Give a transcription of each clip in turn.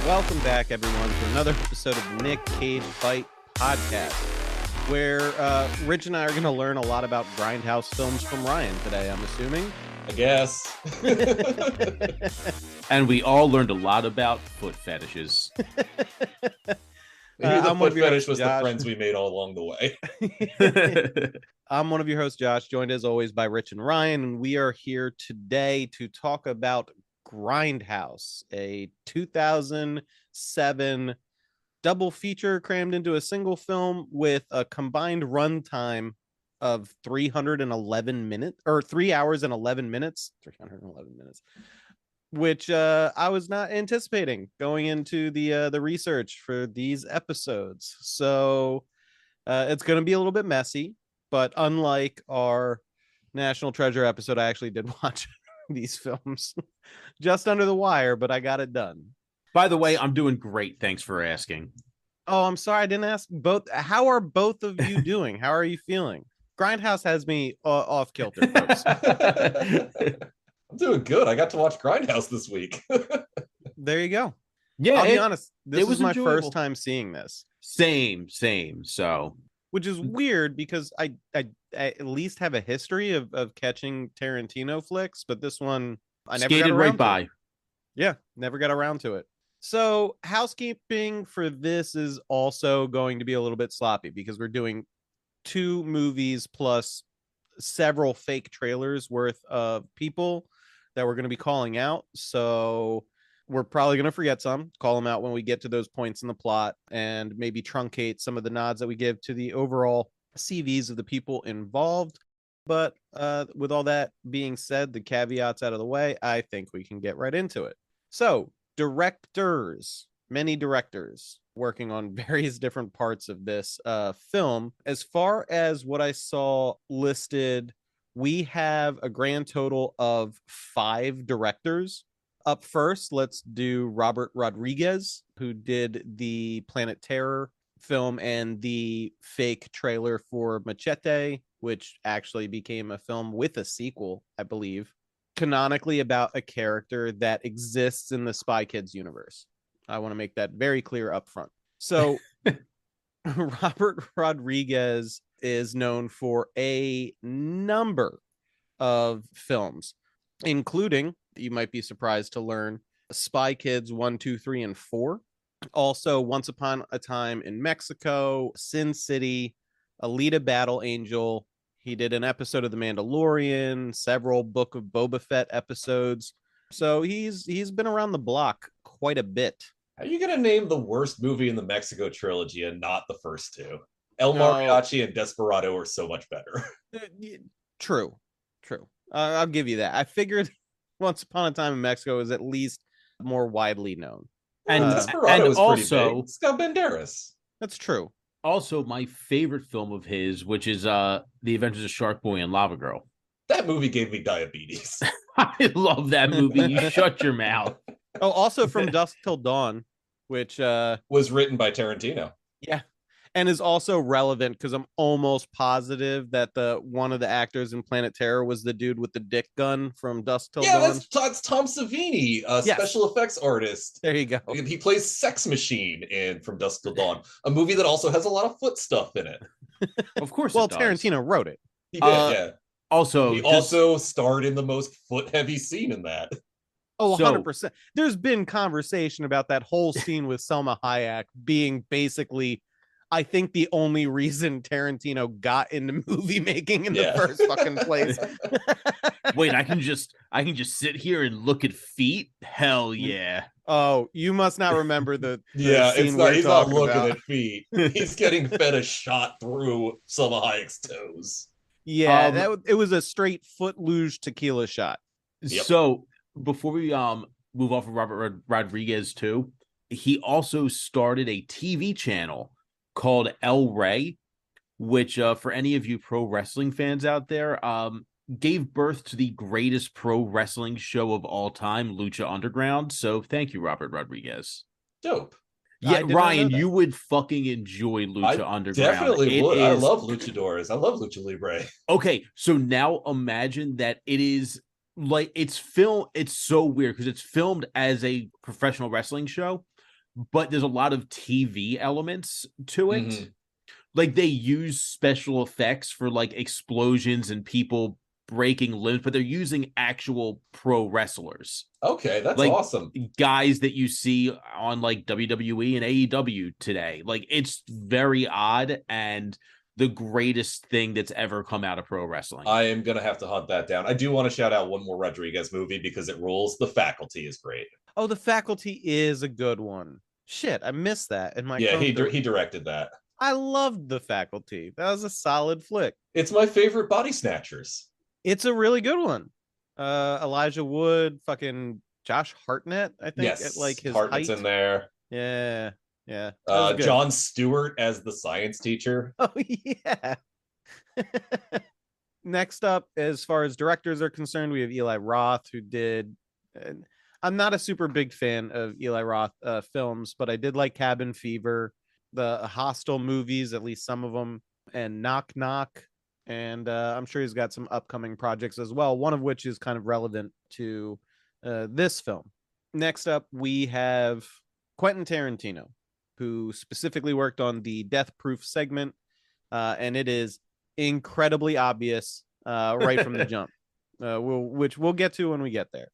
Welcome back, everyone, to another episode of Nic Cage Fight Podcast, where Rich and I are going to learn a lot about Grindhouse films from Ryan today, I'm assuming. I guess. And we all learned a lot about foot fetishes. Maybe the foot fetish was Josh. the friends we made all along the way. I'm one of your hosts, Josh, joined as always by Rich and Ryan, and we are here today to talk about Grindhouse, a 2007 double feature crammed into a single film with a combined runtime of 311 minutes, or 3 hours and 11 minutes, 311 minutes, which I was not anticipating going into the research for these episodes. So it's going to be a little bit messy, but unlike our National Treasure episode, I actually did watch these films just under the wire, but I got it done. By the way, I'm doing great. Thanks for asking. Oh, I'm sorry. I didn't ask both. How are both of you doing? How are you feeling? Grindhouse has me off kilter, folks. I'm doing good. I got to watch Grindhouse this week. There you go. Yeah, I'll be honest. This was was my enjoyable. first time seeing this. Same. So, Which is weird because I at least have a history of catching Tarantino flicks, but this one I never skated got around right to by. it. Yeah, never got around to it. So housekeeping for this is also going to be a little bit sloppy because we're doing 2 movies plus several fake trailers worth of people that we're going to be calling out. So we're probably going to forget some, call them out when we get to those points in the plot, and maybe truncate some of the nods that we give to the overall CVs of the people involved. But with all that being said, the caveats out of the way, I think we can get right into it. So, directors, many directors working on various different parts of this film. As far as what I saw listed, we have a grand total of 5 directors. Up first, let's do Robert Rodriguez, who did the Planet Terror film and the fake trailer for Machete, which actually became a film with a sequel, I believe, canonically about a character that exists in the Spy Kids universe. I want to make that very clear up front. So Robert Rodriguez is known for a number of films, including, you might be surprised to learn, Spy Kids 1, 2, 3, and 4. Also, Once Upon a Time in Mexico, Sin City, Alita Battle Angel. He did an episode of The Mandalorian, several Book of Boba Fett episodes. So he's been around the block quite a bit. How are you going to name the worst movie in the Mexico trilogy and not the first 2? El No. Mariachi and Desperado are so much better. True. I'll give you that. I figured Once Upon a Time in Mexico is at least more widely known. And Desperado was pretty also, big. It's got Banderas. That's true. also my favorite film of his, which is The Adventures of Shark Boy and Lava Girl. That movie gave me diabetes. I love that movie. You shut your mouth. Oh, also From Dusk Till Dawn, which Was written by Tarantino. yeah, and is also relevant because I'm almost positive that the one of the actors in Planet Terror was the dude with the dick gun from Dusk Till Dawn. That's Tom Savini, Yes. special effects artist. There you go. He plays Sex Machine in From Dusk Till Dawn, a movie that also has a lot of foot stuff in it. Of course. Well, it does. Tarantino wrote it. He did, yeah. Also, He also starred in the most foot-heavy scene in that. Oh, So- 100%. There's been conversation about that whole scene with Selma Hayek being basically, I think, the only reason Tarantino got into movie making in the first fucking place. wait, I can just sit here and look at feet? Hell yeah. Oh, you must not remember the Yeah, scene it's not. we're He's not talking looking about. at feet. He's getting fed a shot through Selma Hayek's toes. Yeah, it was a straight foot luge tequila shot. Yep. So before we move off of Robert Rodriguez too, he also started a TV channel called El Rey, which for any of you pro wrestling fans out there, gave birth to the greatest pro wrestling show of all time, Lucha Underground. So thank you, Robert Rodriguez. Dope. I Yeah, did not Ryan, know that. you would fucking enjoy Lucha Underground. Definitely It would. I is- love luchadors. I love Lucha Libre. Okay, so now imagine that it is like it's so weird because it's filmed as a professional wrestling show, but there's a lot of TV elements to it. Mhm. Like they use special effects for like explosions and people breaking limbs, but they're using actual pro wrestlers. Okay, that's Like awesome. guys that you see on like WWE and AEW today. Like it's very odd and the greatest thing that's ever come out of pro wrestling. I am gonna have to hunt that down. I do want to shout out one more Rodriguez movie because it rules. The Faculty is great. Oh, The Faculty is a good one. Shit, I missed that in my Yeah, he Chrome. he directed that. I loved The Faculty. That was a solid flick. It's my favorite Body Snatchers. It's a really good one. Elijah Wood, fucking Josh Hartnett, I think. Yes, At like his Hartnett's height. in there. Yeah, yeah. That was good. Jon Stewart as the science teacher. Oh yeah. Next up, as far as directors are concerned, we have Eli Roth, who did. I'm not a super big fan of Eli Roth films, but I did like Cabin Fever, the Hostel movies, at least some of them, and Knock Knock. And I'm sure he's got some upcoming projects as well, one of which is kind of relevant to this film. Next up, we have Quentin Tarantino, who specifically worked on the Death Proof segment, and it is incredibly obvious right from the jump, which we'll get to when we get there.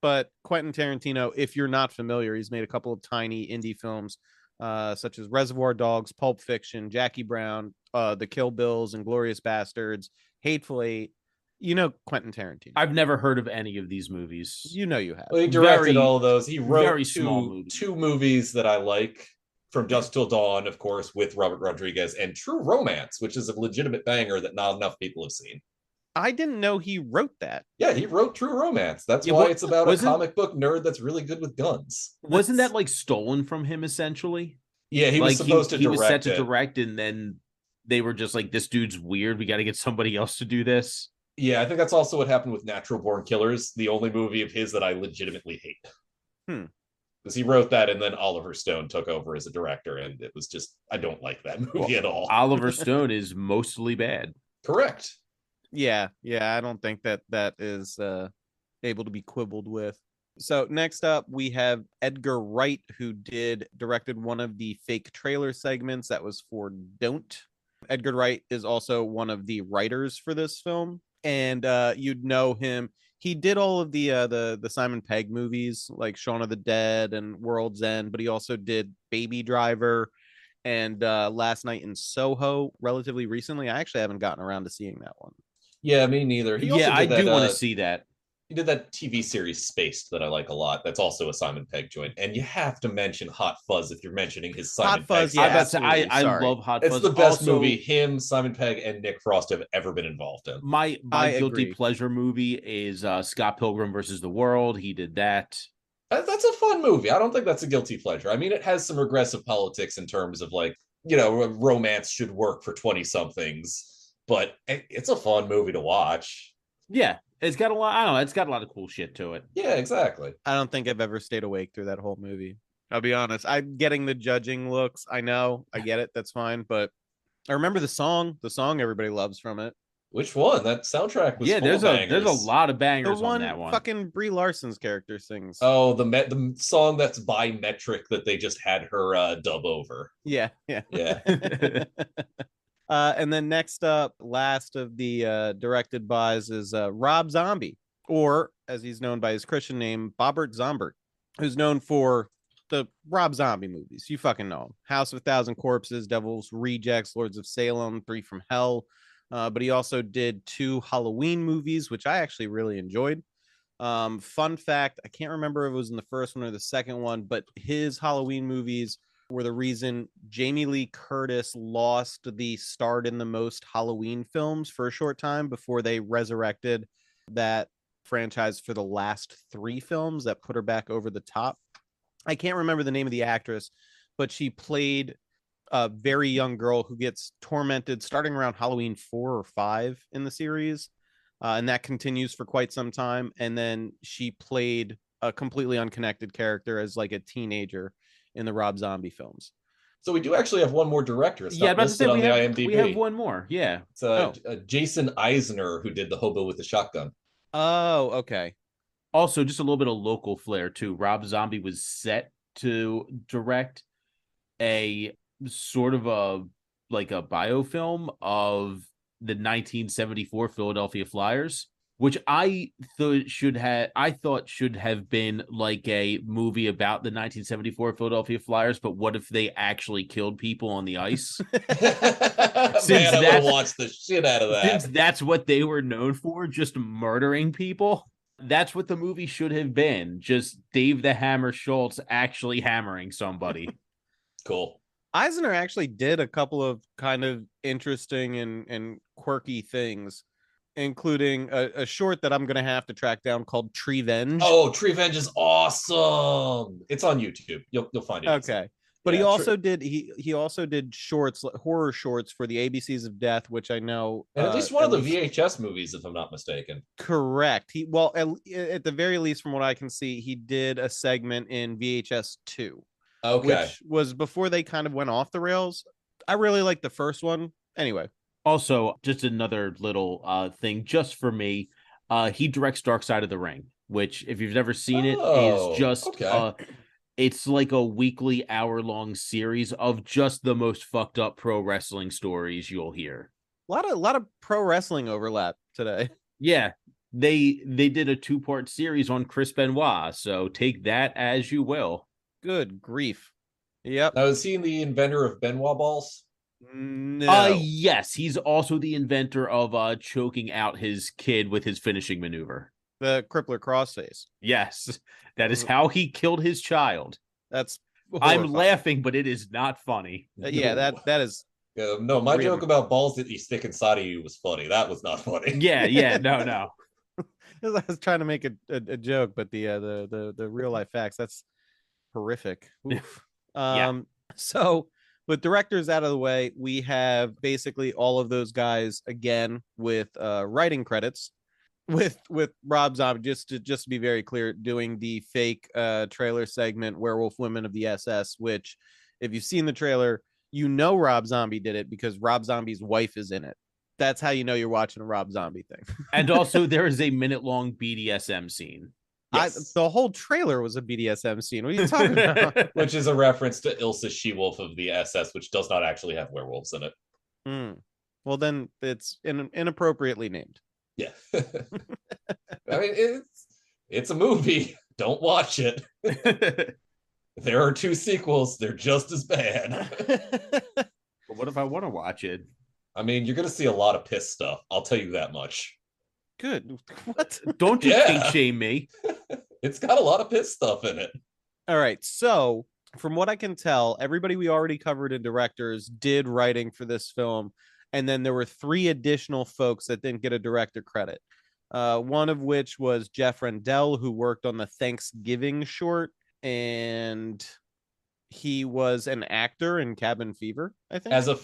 But Quentin Tarantino, if you're not familiar, he's made a couple of tiny indie films, such as Reservoir Dogs, Pulp Fiction, Jackie Brown, The Kill Bills, and Glorious Bastards, Hateful Eight. You know Quentin Tarantino. I've never heard of any of these movies. You know you have. Well, he directed Very- all of those. He wrote very small movies. two movies that I like. From Dusk Till Dawn, of course, with Robert Rodriguez, and True Romance, which is a legitimate banger that not enough people have seen. I didn't know he wrote that. Yeah, he wrote True Romance. That's Yeah, why it's about a wasn't- comic book nerd that's really good with guns. Wasn't that like stolen from him essentially? Yeah, he was Like supposed to he direct was set to it. direct, and then they were just like, "This dude's weird. We got to get somebody else to do this." Yeah, I think that's also what happened with Natural Born Killers, the only movie of his that I legitimately hate. Because he wrote that, and then Oliver Stone took over as a director, and it was just, I don't like that movie at all. Oliver Stone is mostly bad. Correct. Yeah, I don't think that is able to be quibbled with. So next up, we have Edgar Wright, who directed one of the fake trailer segments that was for Don't. Edgar Wright is also one of the writers for this film, and you'd know him. He did all of the Simon Pegg movies like Shaun of the Dead and World's End, but he also did Baby Driver and Last Night in Soho relatively recently. I actually haven't gotten around to seeing that one. Yeah, me neither. He also Yeah, I did do want that, to see that. He did that TV series Spaced that I like a lot. That's also a Simon Pegg joint. And you have to mention Hot Fuzz if you're mentioning his Simon Hot Fuzz, Pegg. yeah, I, about to say, absolutely. I Sorry. love Hot It's Fuzz. the best Also, movie him, Simon Pegg, and Nick Frost have ever been involved in. My I guilty agree. pleasure movie is Scott Pilgrim versus the World. He did that. That's a fun movie. I don't think that's a guilty pleasure. I mean, it has some regressive politics in terms of like, romance should work for 20-somethings, but it's a fun movie to watch. Yeah, it's got a lot. I don't know. It's got a lot of cool shit to it. Yeah, exactly. I don't think I've ever stayed awake through that whole movie. I'll be honest. I'm getting the judging looks. I know. I get it. That's fine. But I remember the song everybody loves from it. Which one? That soundtrack was Yeah, full there's of a bangers. lot of The bangers one, on that one. fucking Brie Larson's character sings. Oh, the song that's bi-metric that they just had her dub over. Yeah. Yeah. And then next up, last of the directed bys is Rob Zombie, or as he's known by his Christian name, Bobbert Zombert, who's known for the Rob Zombie movies. You fucking know him. House of a Thousand Corpses, Devil's Rejects, Lords of Salem, Three from Hell. But he also did 2 Halloween movies, which I actually really enjoyed. Fun fact, I can't remember if it was in the first one or the second one, but his Halloween movies were the reason Jamie Lee Curtis lost the start in the most Halloween films for a short time before they resurrected that franchise for the last 3 films that put her back over the top. I can't remember the name of the actress, but she played a very young girl who gets tormented starting around Halloween 4 or 5 in the series. And that continues for quite some time. And then she played a completely unconnected character as like a teenager in the Rob Zombie films. So we do actually have one more director. It's Yeah, not about to listed say on the IMDb. we have one more. Yeah. It's Jason Eisner, who did The Hobo with the Shotgun. Oh, okay. Also, just a little bit of local flair too. Rob Zombie was set to direct a sort of a biofilm of the 1974 Philadelphia Flyers, which I thought should have been like a movie about the 1974 Philadelphia Flyers, but what if they actually killed people on the ice? Man, I would have watched the shit out of that. Since that's what they were known for, just murdering people. That's what the movie should have been. Just Dave the Hammer Schultz actually hammering somebody. Cool. Eisner actually did a couple of kind of interesting and quirky things, including a short that I'm going to have to track down called Treevenge. Oh, Treevenge is awesome. It's on YouTube. You'll find it. Okay. But he also did shorts, horror shorts for the ABCs of Death, which I know. And at least one of the VHS movies, if I'm not mistaken. Correct. At the very least, from what I can see, he did a segment in VHS 2. Okay. Which was before they kind of went off the rails. I really like the first one. Anyway. Also, just another little thing just for me. He directs Dark Side of the Ring, which, if you've never seen it, is just it's like a weekly hour-long series of just the most fucked up pro wrestling stories you'll hear. A lot of pro wrestling overlap today. Yeah. They did a 2-part series on Chris Benoit, so take that as you will. Good grief. Yep. Now, is he the inventor of Benoit balls? No. Yes, he's also the inventor of choking out his kid with his finishing maneuver. The crippler crossface. Yes, that is how he killed his child. That's horrifying. I'm laughing, but it is not funny. Yeah, that is. No, my joke about balls that you stick inside of you was funny. That was not funny. Yeah, no. I was trying to make a joke, but the real life facts, that's horrific. So with directors out of the way, we have basically all of those guys again with writing credits with Rob Zombie, just to be very clear, doing the fake trailer segment Werewolf Women of the SS, which if you've seen the trailer, you know Rob Zombie did it because Rob Zombie's wife is in it. That's how you know you're watching a Rob Zombie thing. And also there is a minute-long BDSM scene. Yes. The whole trailer was a BDSM scene. What are you talking about? Which is a reference to Ilsa She-Wolf of the SS, which does not actually have werewolves in it. Well, then it's inappropriately named. Yeah. I mean, it's a movie. Don't watch it. There are 2 sequels. They're just as bad. But what if I want to watch it? I mean, you're going to see a lot of piss stuff. I'll tell you that much. Good. What? Don't you kink shame me? It's got a lot of piss stuff in it. All right. So from what I can tell, everybody we already covered in directors did writing for this film. And then there were 3 additional folks that didn't get a director credit. One of which was Jeff Rendell, who worked on the Thanksgiving short. And he was an actor in Cabin Fever, I think. As a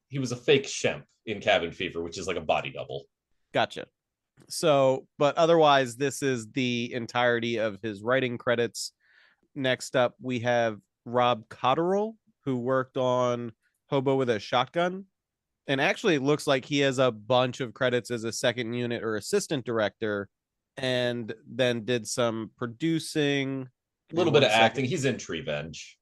he was a fake Shemp in Cabin Fever, which is like a body double. Gotcha. So, but otherwise, this is the entirety of his writing credits. Next up, we have Rob Cotterill, who worked on Hobo with a Shotgun. And actually, it looks like he has a bunch of credits as a second unit or assistant director, and then did some producing. A little bit of acting. He's in Treevenge.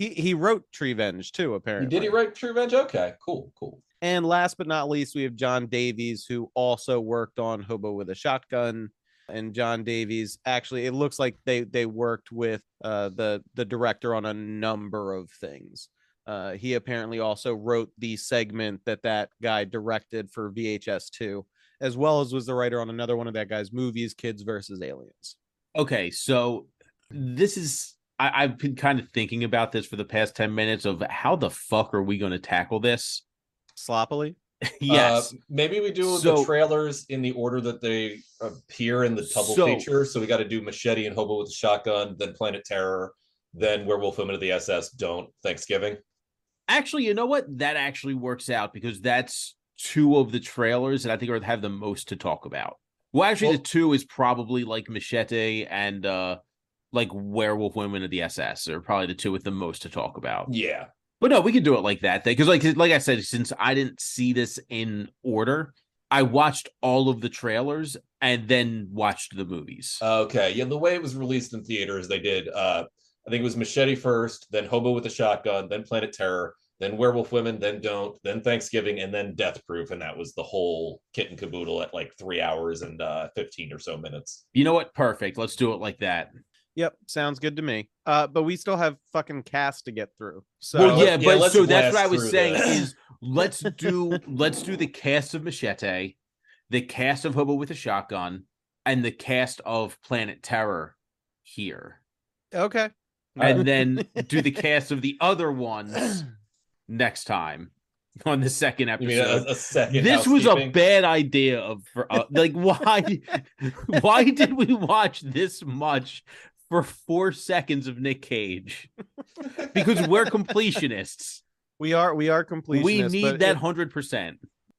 He wrote Treevenge too, apparently. Did he write Treevenge? Okay, cool. And last but not least, we have John Davies, who also worked on Hobo with a Shotgun. And John Davies, actually, it looks like they worked with the director on a number of things. He apparently also wrote the segment that guy directed for VHS 2, as well as was the writer on another one of that guy's movies, Kids versus Aliens. Okay, so this is... I've been kind of thinking about this for the past 10 minutes of how the fuck are we going to tackle this? Sloppily? Yes. Maybe we do the trailers in the order that they appear in the double feature. So we got to do Machete and Hobo with a Shotgun, then Planet Terror, then Werewolf Women of the SS, Don't, Thanksgiving. Actually, you know what? That actually works out because that's 2 of the trailers that I think have the most to talk about. Well, actually, the 2 is probably like Machete and like Werewolf Women of the SS are probably the 2 with the most to talk about. Yeah. But no, we can do it like that. Because like I said, since I didn't see this in order, I watched all of the trailers and then watched the movies. Okay. Yeah, the way it was released in theaters, they did I think it was Machete first, then Hobo with a Shotgun, then Planet Terror, then Werewolf Women, then Don't, then Thanksgiving, and then Death Proof. And that was the whole kit and caboodle at like 3 hours and 15 or so minutes. You know what? Perfect. Let's do it like that. Yep, sounds good to me. But we still have fucking cast to get through. So Well, yeah, but let's so that's what I blast was through saying this. is let's do the cast of Machete, the cast of Hobo with a Shotgun, and the cast of Planet Terror here. okay. And then do the cast of the other ones next time on the second You mean episode. a second This was a housekeeping? bad idea for like why did we watch this much for 4 seconds of Nic Cage? Because we're completionists. We are completionists. We need but that 100%.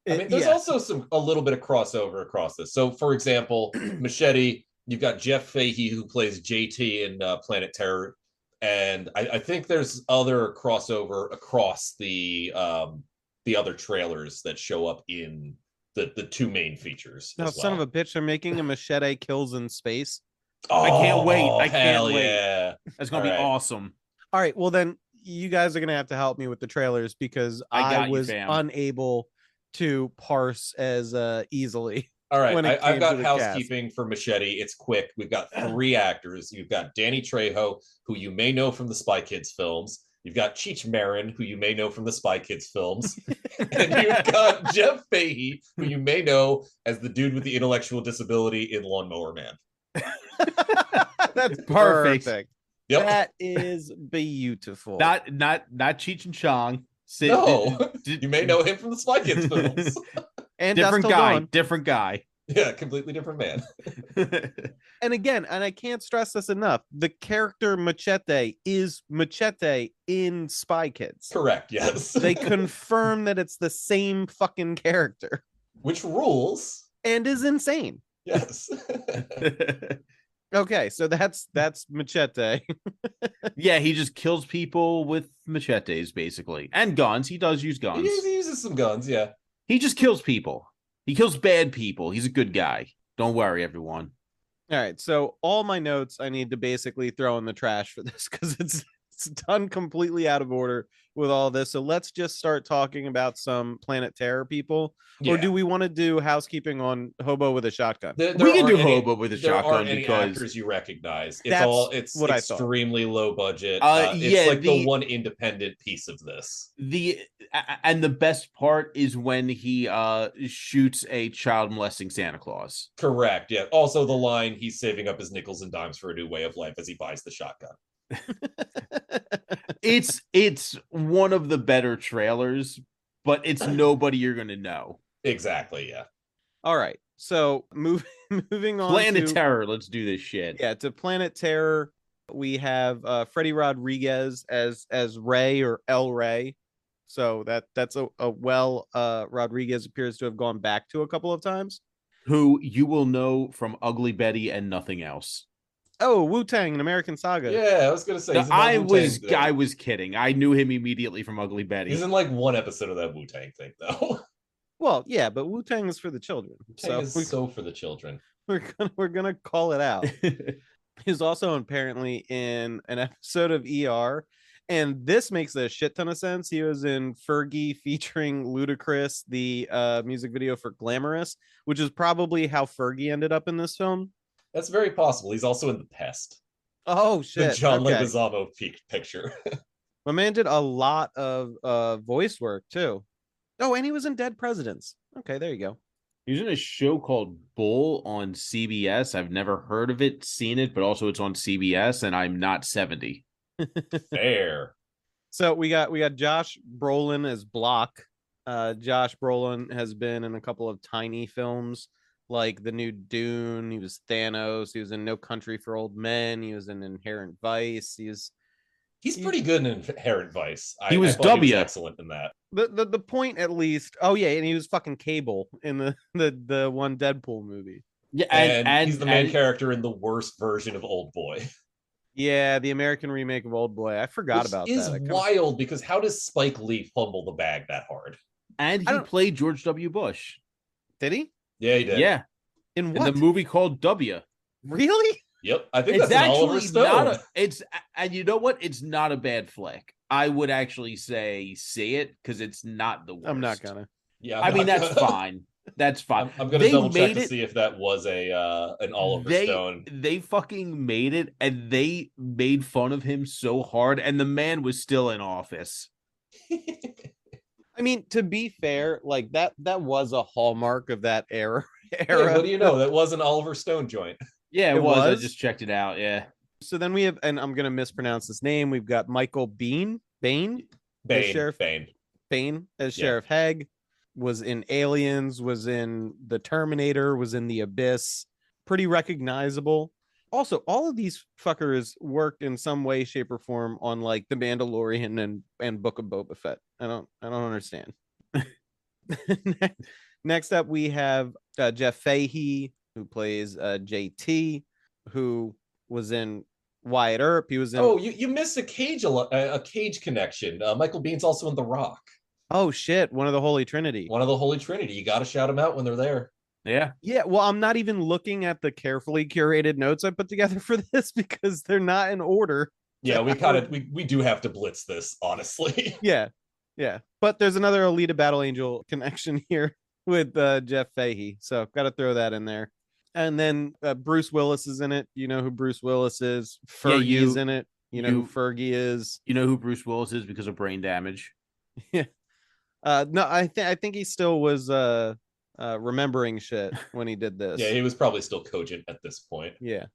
I mean, there's also a little bit of crossover across this. So, for example, Machete, you've got Jeff Fahey who plays JT in Planet Terror, and I think there's other crossover across the other trailers that show up in the 2 main features. No, son of a bitch, they're making a Machete Kills in Space. Oh, I can't wait. I hell can't wait. yeah. That's gonna be awesome. All right, well then you guys are gonna have to help me with the trailers because I was unable to parse as easily. All right, I've got to the housekeeping for Machete. It's quick. We've got 3 actors. You've got Danny Trejo, who you may know from the Spy Kids films. You've got Cheech Marin, who you may know from the Spy Kids films. And you've got Jeff Fahey, who you may know as the dude with the intellectual disability in Lawnmower Man. That's Perfect. Yep. That is beautiful. Not Cheech and Chong. No, you may know him from the Spy Kids films. And different Dust Till guy. Dawn. Different guy. Yeah, completely different man. And again, and I can't stress this enough, the character Machete is Machete in Spy Kids. Correct, yes. They confirm that it's the same fucking character. Which rules. And is insane. Yes. Okay, so that's Machete. Yeah, he just kills people with machetes, basically. And guns. He does use guns. He uses some guns, yeah. He just kills people. He kills bad people. He's a good guy. Don't worry, everyone. All right, so all my notes I need to basically throw in the trash for this because it's done completely out of order with all this. So let's just start talking about some Planet Terror people. Yeah. Or do we want to do housekeeping on Hobo with a Shotgun? We can do Hobo with a Shotgun because because actors you recognize. That's what I thought. Extremely low budget. Yeah, it's like the one independent piece of this. And the best part is when he shoots a child molesting Santa Claus. Correct. Yeah. Also, the line he's saving up his nickels and dimes for a new way of life as he buys the shotgun. It's one of the better trailers, but it's nobody you're gonna know. Exactly. Yeah. All right. So moving on. Planet Terror. Let's do this shit. Yeah, to Planet Terror, we have Freddie Rodriguez as Ray or El Ray. So that's a Rodriguez appears to have gone back to a couple of times. Who you will know from Ugly Betty and nothing else. Oh, Wu-Tang, an American Saga. Yeah, I was gonna say. I was kidding. I knew him immediately from Ugly Betty. He's in like one episode of that Wu-Tang thing, though. Well, yeah, but Wu-Tang is for the children. Wu-Tang is so for the children. We're gonna call it out. He's also apparently in an episode of ER, and this makes a shit ton of sense. He was in Fergie featuring Ludacris, the music video for Glamorous, which is probably how Fergie ended up in this film. That's very possible. He's also in The Pest. Oh shit! The John Leguizamo picture. My man did a lot of voice work too. Oh, and he was in Dead Presidents. Okay, there you go. He was in a show called Bull on CBS. I've never heard of it, seen it, but also it's on CBS, and I'm not 70. Fair. So we got Josh Brolin as Block. Josh Brolin has been in a couple of tiny films like the new Dune. He was Thanos. He was in No Country for Old Men. He was in Inherent Vice. He's pretty good in Inherent Vice. He was excellent in that. The point at least. Oh yeah, and he was fucking Cable in the one Deadpool movie. Yeah, and he's the main character in the worst version of Old Boy. Yeah, the American remake of Old Boy. I forgot about that. Is wild because how does Spike Lee fumble the bag that hard? And he played George W. Bush. Did he? Yeah, he did. Yeah. In what? In the movie called W. Really? Yep, I think It's that's an Oliver actually Stone. not a. It's and you know what? It's not a bad flick. I would actually say see it because it's not the worst. I'm not gonna. Yeah, I mean that's gonna... fine. That's fine. I'm gonna double check to see if that was a an Oliver Stone. They fucking made it, and they made fun of him so hard, and the man was still in office. I mean, to be fair, like that was a hallmark of that era. Hey, what do you know? That was an Oliver Stone joint. Yeah, It was. I was? just checked it out. Yeah. So then we have, and I'm gonna mispronounce his name. We've got Michael Bain as Sheriff Bain as Yeah. Sheriff Hegg, was in Aliens, was in The Terminator, was in The Abyss. Pretty recognizable. Also, all of these fuckers worked in some way, shape, or form on like The Mandalorian and Book of Boba Fett. I don't understand. Next up, we have Jeff Fahey, who plays JT, who was in Wyatt Earp. He was in. Oh, you missed a Cage connection. Michael Bihn's also in The Rock. Oh shit! One of the Holy Trinity. One of the Holy Trinity. You got to shout them out when they're there. Yeah. Yeah. Well, I'm not even looking at the carefully curated notes I put together for this because they're not in order. Yeah, we do have to blitz this, honestly. Yeah. But there's another Alita Battle Angel connection here with Jeff Fahey, so got to throw that in there. And then Bruce Willis is in it. You know who Bruce Willis is. Fergie's in it. You know who Fergie is. You know who Bruce Willis is because of brain damage. Yeah. No, I think he still was remembering shit when he did this. Yeah, he was probably still cogent at this point. Yeah.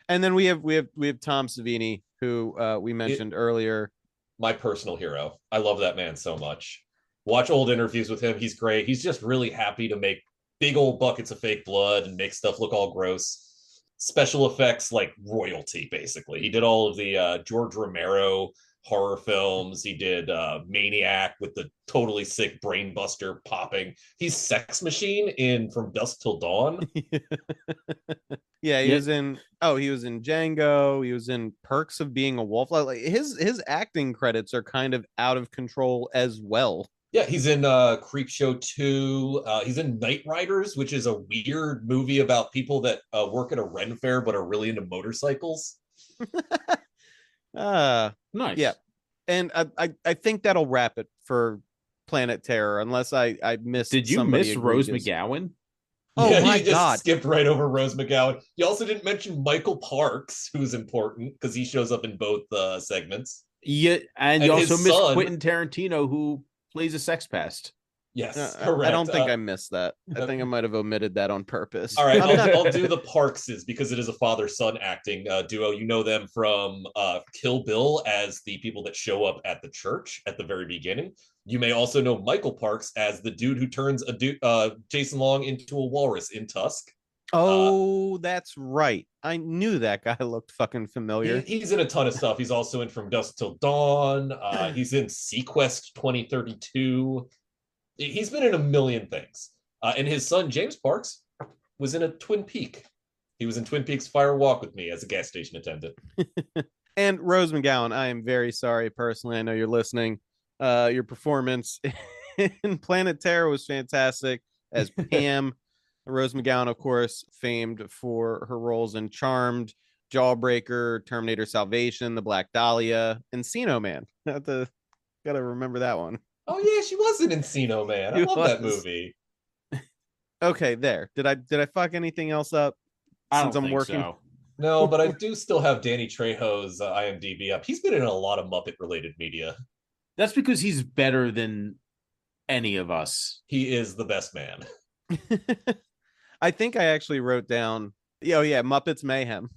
And then we have Tom Savini, who we mentioned earlier. My personal hero. I love that man so much. Watch old interviews with him. He's great. He's just really happy to make big old buckets of fake blood and make stuff look all gross. Special effects like royalty, basically. He did all of the George Romero horror films. He did Maniac with the totally sick brain buster popping. He's Sex Machine in From Dusk Till Dawn. Yeah, he was in Django. He was in Perks of Being a Wallflower. Like his acting credits are kind of out of control as well. Yeah, he's in Creepshow 2. He's in Night Riders, which is a weird movie about people that work at a Ren fair but are really into motorcycles. Nice. Yeah. And I think that'll wrap it for Planet Terror, unless I missed. Did you miss Rose McGowan? Oh yeah, my you just God. skipped right over Rose McGowan. You also didn't mention Michael Parks, who's important because he shows up in both segments. Yeah, and you also missed son, Quentin Tarantino, who plays a sex pest. Yes, correct. I don't think I missed that. I think I might have omitted that on purpose. All right, I'll do the Parkses because it is a father-son acting duo. You know them from Kill Bill as the people that show up at the church at the very beginning. You may also know Michael Parks as the dude who turns Jason Long into a walrus in Tusk. Oh, that's right. I knew that guy looked fucking familiar. He's in a ton of stuff. He's also in From Dusk Till Dawn. He's in Sequest 2032. He's been in a million things. And his son, James Parks, was in a Twin Peak. He was in Twin Peaks Fire Walk with me as a gas station attendant. And Rose McGowan, I am very sorry personally. I know you're listening. Your performance in Planet Terror was fantastic as Pam. Rose McGowan, of course, famed for her roles in Charmed, Jawbreaker, Terminator Salvation, The Black Dahlia, Encino Man. Gotta remember that one. Oh yeah, she was in Encino Man. I love that movie. Okay, there. Did I fuck anything else up since I'm working? So. No, but I do still have Danny Trejo's IMDb up. He's been in a lot of Muppet-related media. That's because he's better than any of us. He is the best man. I think I actually wrote down, Muppets Mayhem.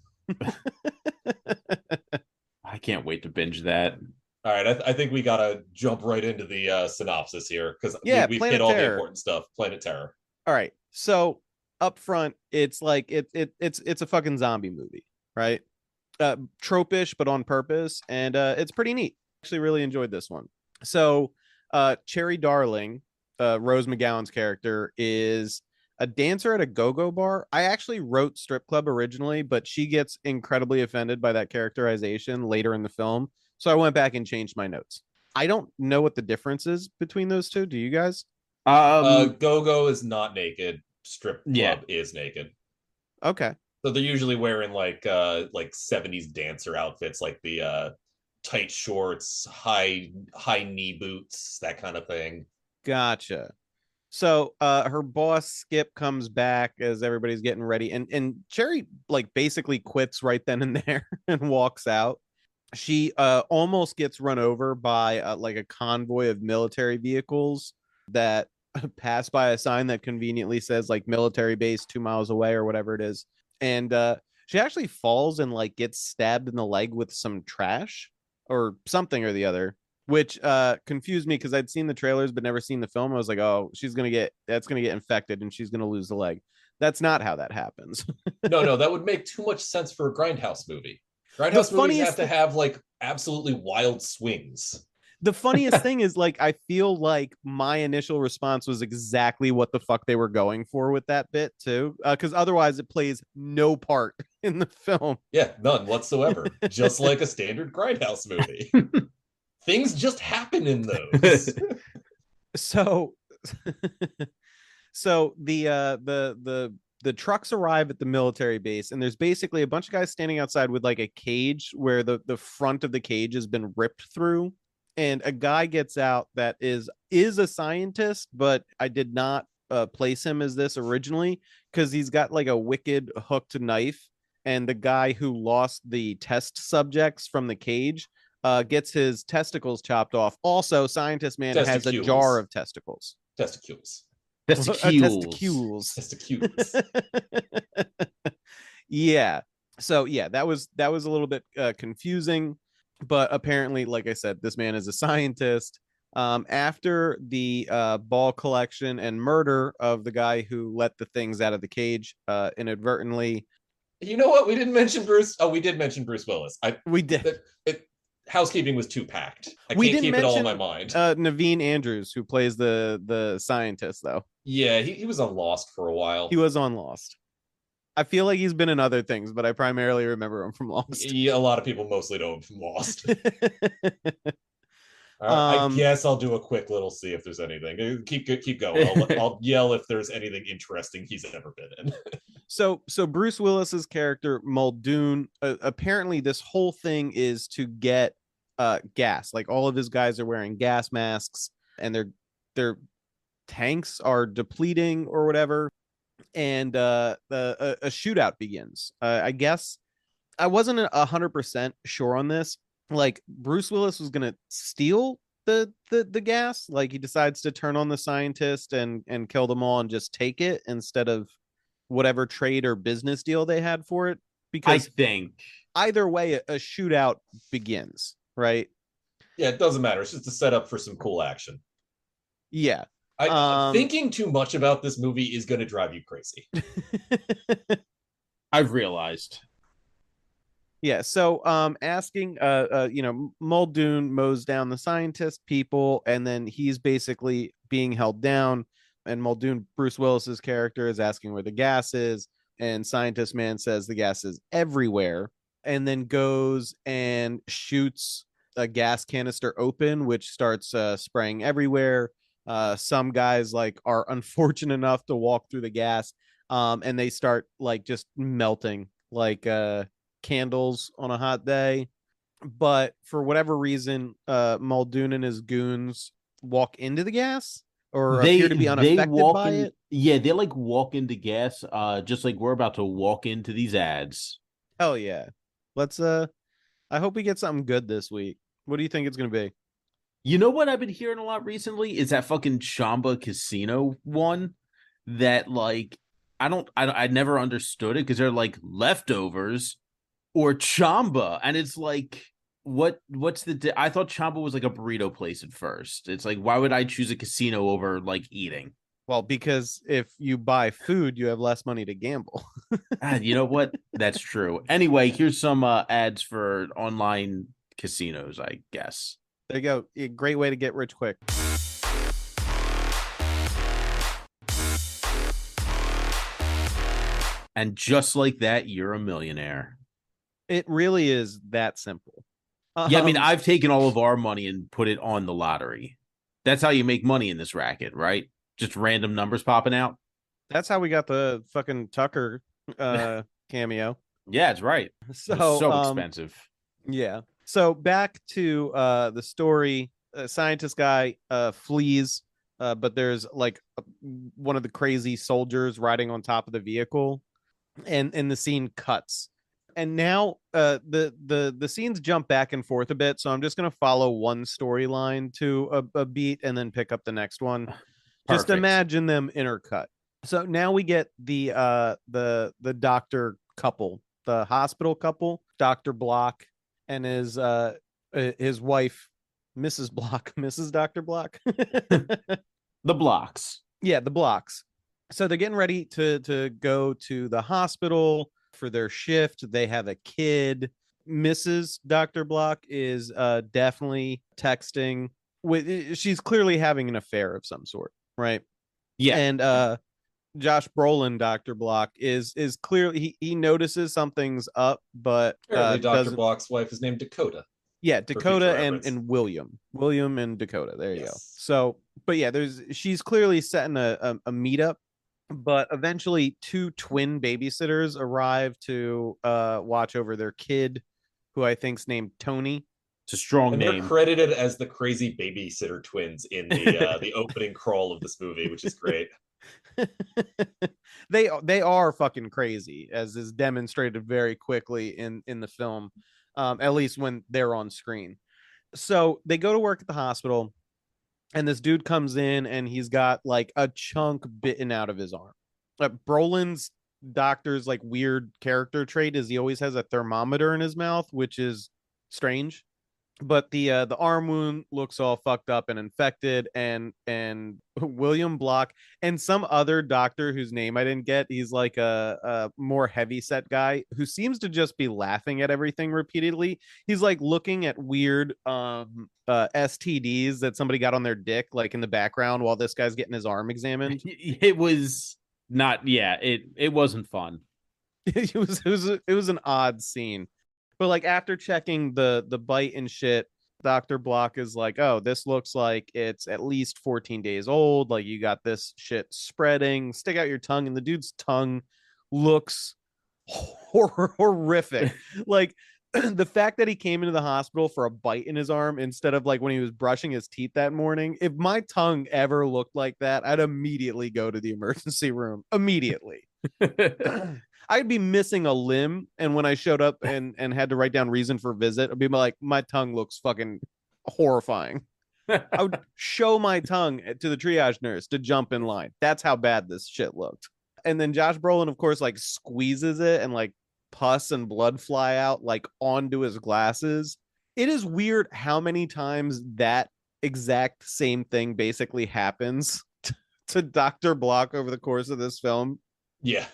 I can't wait to binge that. All right, I think we gotta jump right into the synopsis here because we've hit all the important stuff. Planet Terror. All right, so up front, it's like it's a fucking zombie movie, right? Tropish, but on purpose, and it's pretty neat. Actually, really enjoyed this one. So, Cherry Darling, Rose McGowan's character, is a dancer at a go-go bar. I actually wrote strip club originally, but she gets incredibly offended by that characterization later in the film. So I went back and changed my notes. I don't know what the difference is between those two. Do you guys? Go-go is not naked. Strip club is naked. Okay. So they're usually wearing like 70s dancer outfits, like the tight shorts, high knee boots, that kind of thing. Gotcha. So her boss Skip comes back as everybody's getting ready, and Cherry like basically quits right then and there and walks out. She almost gets run over by like a convoy of military vehicles that pass by a sign that conveniently says like military base 2 miles away or whatever it is. And she actually falls and like gets stabbed in the leg with some trash or something or the other, which confused me because I'd seen the trailers but never seen the film. I was like, oh, that's gonna get infected and she's gonna lose the leg. That's not how that happens. No, that would make too much sense for a Grindhouse movie. The Grindhouse movies have funniest to have like absolutely wild swings. The funniest thing is like I feel like my initial response was exactly what the fuck they were going for with that bit too, because otherwise it plays no part in the film. Yeah, none whatsoever. Just like a standard Grindhouse movie. Things just happen in those. So, so the trucks arrive at the military base, and there's basically a bunch of guys standing outside with like a cage where the front of the cage has been ripped through, and a guy gets out that is a scientist, but I did not place him as this originally because he's got like a wicked hooked knife, and the guy who lost the test subjects from the cage gets his testicles chopped off. Also, scientist man has a jar of testicles. Testicles. Testicles. Yeah. So yeah, that was a little bit confusing, but apparently, like I said, this man is a scientist. After the ball collection and murder of the guy who let the things out of the cage inadvertently. You know what? We didn't mention Bruce. Oh, we did mention Bruce Willis. We did. Housekeeping was too packed. I we can't didn't keep it all in mention my mind. Naveen Andrews, who plays the scientist, though. Yeah, he was on Lost for a while. He was on Lost. I feel like he's been in other things, but I primarily remember him from Lost. Yeah, a lot of people mostly know him from Lost. I guess I'll do a quick little see if there's anything. Keep going. I'll yell if there's anything interesting he's ever been in. So Bruce Willis's character Muldoon, apparently this whole thing is to get gas. Like all of his guys are wearing gas masks, and their tanks are depleting or whatever. And a shootout begins. I guess I wasn't 100% sure on this. Like Bruce Willis was gonna steal the gas. Like he decides to turn on the scientist and kill them all and just take it instead of whatever trade or business deal they had for it. Because I think either way, a shootout begins, right? Yeah, it doesn't matter. It's just a setup for some cool action. Yeah. Thinking too much about this movie is going to drive you crazy. I've realized. Yeah, so asking Muldoon mows down the scientist people, and then he's basically being held down, and Muldoon, Bruce Willis's character, is asking where the gas is, and scientist man says the gas is everywhere, and then goes and shoots a gas canister open, which starts spraying everywhere. Some guys like are unfortunate enough to walk through the gas, and they start like just melting like candles on a hot day. But for whatever reason, Muldoon and his goons walk into the gas or appear to be unaffected by it. Yeah, they like walk into gas, just like we're about to walk into these ads. Hell yeah. Let's I hope we get something good this week. What do you think it's gonna be? You know what I've been hearing a lot recently is that fucking Chamba Casino one that like I never understood it because they're like leftovers or Chamba, and it's like what's I thought Chamba was like a burrito place at first. It's like, why would I choose a casino over like eating? Well, because if you buy food, you have less money to gamble. You know what? That's true. Anyway, here's some ads for online casinos, I guess. There you go. A great way to get rich quick. And just like that, you're a millionaire. It really is that simple. Yeah, I mean, I've taken all of our money and put it on the lottery. That's how you make money in this racket, right? Just random numbers popping out. That's how we got the fucking Tucker cameo. Yeah, it's right. So Expensive. Yeah. So back to the story. Scientist guy flees, but there's like one of the crazy soldiers riding on top of the vehicle, and the scene cuts. And now the scenes jump back and forth a bit, so I'm just gonna follow one storyline to a beat and then pick up the next one. Just Perfect. imagine them intercut. So now we get the doctor couple, the hospital couple, Dr. Block and his wife, Mrs. Block, Mrs. Dr. Block. The Blocks. Yeah, the Blocks. So they're getting ready to go to the hospital for their shift. They have a kid. Mrs. Dr. Block is definitely texting with, she's clearly having an affair of some sort, right? Yeah. And Josh Brolin, Dr. Block, is clearly he notices something's up, but Apparently Dr. doesn't. Block's wife is named Dakota. Yeah, Dakota and and William and Dakota. There you go. Yes. So, but yeah, she's clearly setting a meetup, but eventually two twin babysitters arrive to watch over their kid, who I think's named Tony. It's a strong and name. They're credited as the crazy babysitter twins in the opening crawl of this movie, which is great. They are fucking crazy, as is demonstrated very quickly in the film, at least when they're on screen. So they go to work at the hospital, and this dude comes in and he's got like a chunk bitten out of his arm. Brolin's doctor's like weird character trait is he always has a thermometer in his mouth, which is strange. But the arm wound looks all fucked up and infected, and William Block and some other doctor whose name I didn't get, he's like a more heavy set guy who seems to just be laughing at everything repeatedly. He's like looking at weird STDs that somebody got on their dick, like in the background while this guy's getting his arm examined. It was not, yeah, it wasn't fun. It was an odd scene. But like after checking the bite and shit, Dr. Block is like, oh, this looks like it's at least 14 days old. Like you got this shit spreading. Stick out your tongue. And the dude's tongue looks horrific. Like the fact that he came into the hospital for a bite in his arm instead of like when he was brushing his teeth that morning. If my tongue ever looked like that, I'd immediately go to the emergency room. Immediately. I'd be missing a limb, and when I showed up and had to write down reason for visit, I'd be like, my tongue looks fucking horrifying. I would show my tongue to the triage nurse to jump in line. That's how bad this shit looked. And then Josh Brolin, of course, like squeezes it, and like pus and blood fly out like onto his glasses. It is weird how many times that exact same thing basically happens to Dr. Block over the course of this film. Yeah.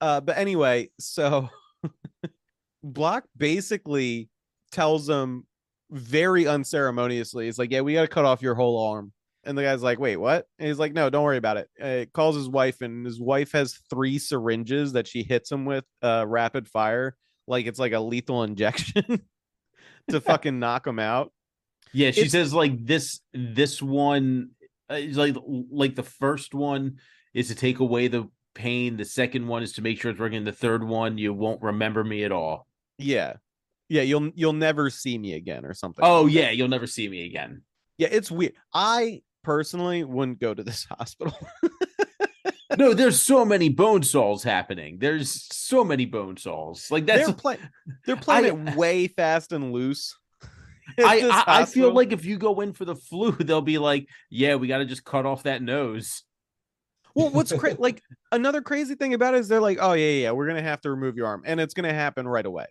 But anyway, so Block basically tells him very unceremoniously, it's like, yeah, we got to cut off your whole arm. And the guy's like, wait, what? And he's like, no, don't worry about it. Calls his wife, and his wife has 3 syringes that she hits him with rapid fire, like it's like a lethal injection to fucking knock him out. Yeah, she says like this one is like the first one is to take away the pain, the second one is to make sure it's working, the third one you won't remember me at all. Yeah, you'll never see me again or something. Oh like yeah, you'll never see me again. Yeah, it's weird. I personally wouldn't go to this hospital. No, there's so many bone saws happening. There's so many bone saws. Like that's they're playing it way fast and loose. I feel like if you go in for the flu, they'll be like, yeah, we got to just cut off that nose. Well, what's like another crazy thing about it is they're like, oh yeah, we're gonna have to remove your arm, and it's gonna happen right away.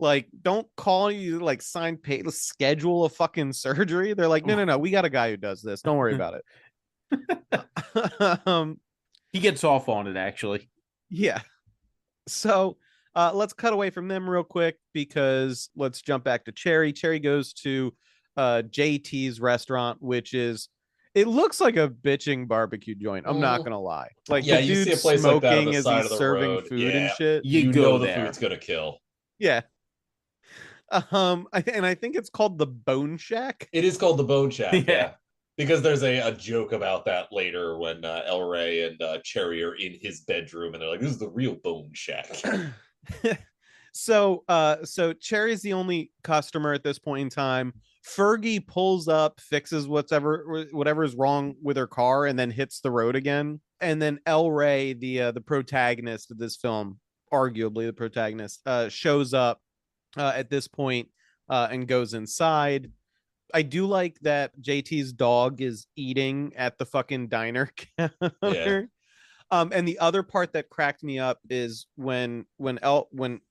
Like, don't call you like sign pay schedule a fucking surgery. They're like, no, we got a guy who does this. Don't worry about it. He gets off on it actually. Yeah. So let's cut away from them real quick because let's jump back to Cherry. Cherry goes to JT's restaurant, which is. It looks like a bitching barbecue joint. I'm not gonna lie. Like, yeah, the you dude's see a place smoking like that on the as side he's of the serving road. food Yeah. and shit. You go know the there. food's gonna kill. Yeah. And I think it's called the Bone Shack. It is called the Bone Shack. Yeah. Because there's a joke about that later when El Rey and Cherry are in his bedroom and they're like, this is the real bone shack. So Cherry's the only customer at this point in time. Fergie pulls up, fixes whatever is wrong with her car, and then hits the road again. And then El Rey, the protagonist of this film, arguably the protagonist, shows up at this point and goes inside. I do like that JT's dog is eating at the fucking diner counter. Yeah. And the other part that cracked me up is when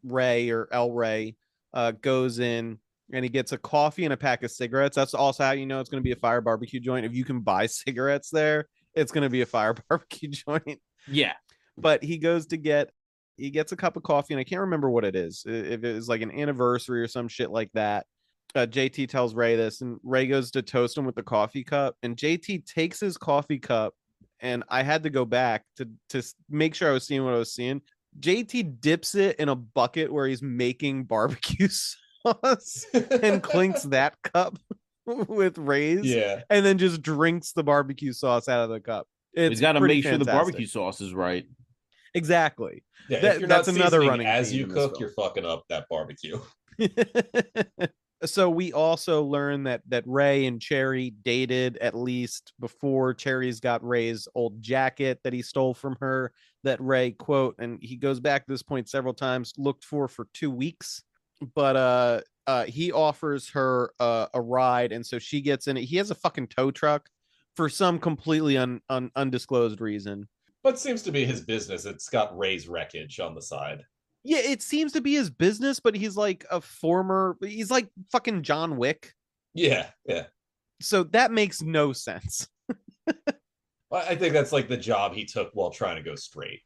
Ray or El Rey goes in and he gets a coffee and a pack of cigarettes. That's also how you know it's going to be a fire barbecue joint. If you can buy cigarettes there, it's going to be a fire barbecue joint. Yeah. But he gets a cup of coffee, and I can't remember what it is. If it is like an anniversary or some shit like that. JT tells Ray this, and Ray goes to toast him with the coffee cup, and JT takes his coffee cup, and I had to go back to make sure I was seeing what I was seeing. JT dips it in a bucket where he's making barbecue sauce and clinks that cup with Ray's, Yeah. and then just drinks the barbecue sauce out of the cup. He's got to make sure the fantastic. barbecue sauce is right. Exactly. Yeah, That- if you're that's not another seasoning running as theme you in this cook, film. you're fucking up that barbecue. So we also learn that Ray and Cherry dated at least before Cherry's got Ray's old jacket that he stole from her, that Ray, quote, and he goes back to this point several times, looked for 2 weeks. But he offers her a ride, and so she gets in it. He has a fucking tow truck for some completely undisclosed reason. But seems to be his business. It's got Ray's wreckage on the side. Yeah, it seems to be his business, but he's like he's like fucking John Wick. Yeah, yeah. So that makes no sense. I think that's like the job he took while trying to go straight.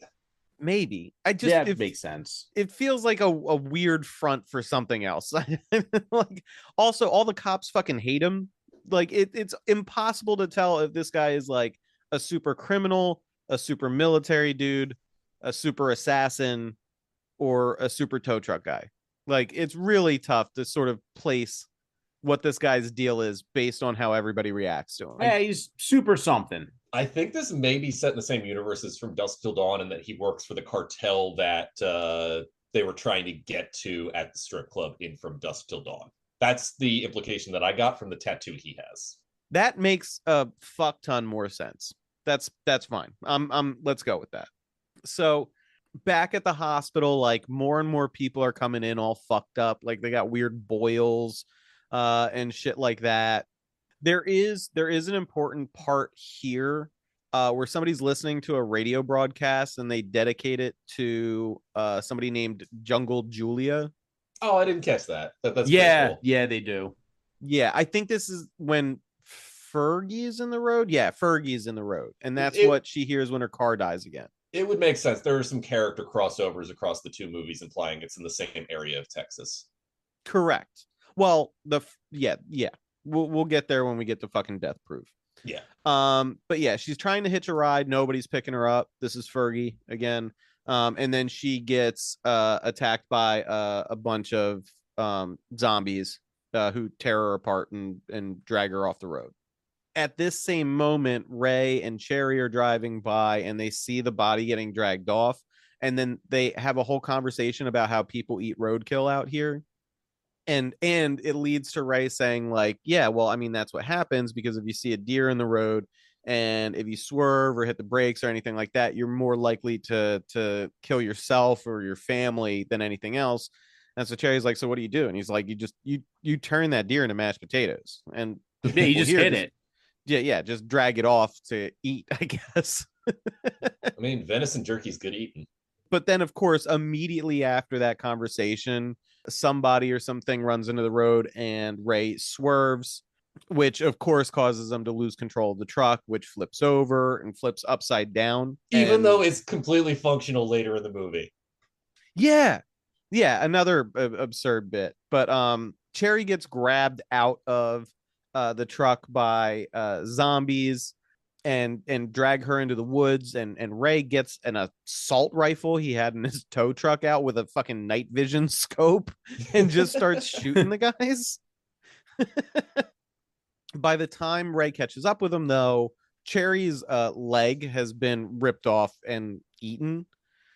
Maybe. It makes sense. It feels like a weird front for something else. Like, also, all the cops fucking hate him. Like, it's impossible to tell if this guy is like a super criminal, a super military dude, a super assassin, or a super tow truck guy. Like, it's really tough to sort of place what this guy's deal is based on how everybody reacts to him. Yeah, he's super something. I think this may be set in the same universe as From Dusk Till Dawn, and that he works for the cartel that they were trying to get to at the strip club in From Dusk Till Dawn. That's the implication that I got from the tattoo he has. That makes a fuck ton more sense. That's fine. Let's go with that. So back at the hospital, like, more and more people are coming in all fucked up, like they got weird boils and shit like that. There is an important part here where somebody's listening to a radio broadcast and they dedicate it to somebody named Jungle Julia. Oh, I didn't catch that. That's Yeah, cool. yeah, they do. Yeah, I think this is when Fergie's in the road. Yeah, Fergie's in the road, and that's what she hears when her car dies again. It would make sense. There are some character crossovers across the two movies, implying it's in the same area of Texas. Correct. Well, yeah. We'll get there when we get to fucking Death Proof. Yeah. But yeah, she's trying to hitch a ride. Nobody's picking her up. This is Fergie again. And then she gets attacked by a bunch of zombies who tear her apart and drag her off the road. At this same moment, Ray and Cherry are driving by and they see the body getting dragged off. And then they have a whole conversation about how people eat roadkill out here. And it leads to Ray saying, like, yeah, well, I mean, that's what happens, because if you see a deer in the road and if you swerve or hit the brakes or anything like that, you're more likely to kill yourself or your family than anything else. And so Cherry's like, so what do you do? And he's like, you turn that deer into mashed potatoes. And Yeah, you just hit it. Yeah, just drag it off to eat, I guess. I mean, venison jerky's good eating. But then, of course, immediately after that conversation, somebody or something runs into the road and Ray swerves, which of course causes them to lose control of the truck, which flips over and flips upside down. Even though it's completely functional later in the movie. Yeah, another absurd bit. But Cherry gets grabbed out of the truck by zombies and drag her into the woods, and Ray gets an assault rifle he had in his tow truck out with a fucking night vision scope and just starts shooting the guys. By the time Ray catches up with him, though, Cherry's leg has been ripped off and eaten.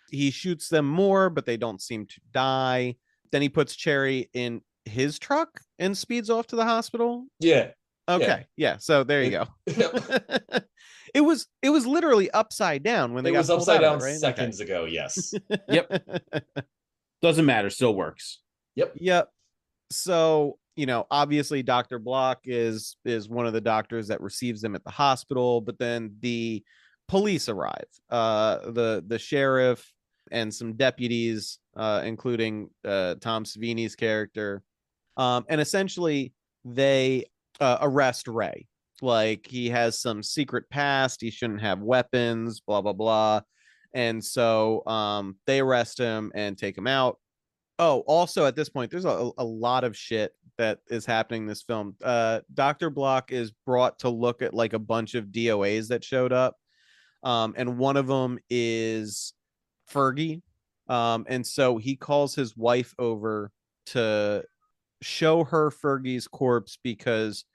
He shoots them more, but they don't seem to die. Then he puts Cherry in his truck and speeds off to the hospital. Yeah. Okay. Yeah. So there you go. Yep. It was literally upside down when they it got was pulled upside out of down it, right? seconds ago. Yes. Yep. Doesn't matter. Still works. Yep. Yep. So, obviously Dr. Block is one of the doctors that receives them at the hospital, but then the police arrive. The sheriff and some deputies, including Tom Savini's character. And essentially they arrest Ray. Like, he has some secret past, he shouldn't have weapons, blah blah blah. And so they arrest him and take him out. Oh, also at this point, there's a lot of shit that is happening in this film. Dr. Block is brought to look at like a bunch of DOAs that showed up. And one of them is Fergie. And so he calls his wife over to show her Fergie's corpse because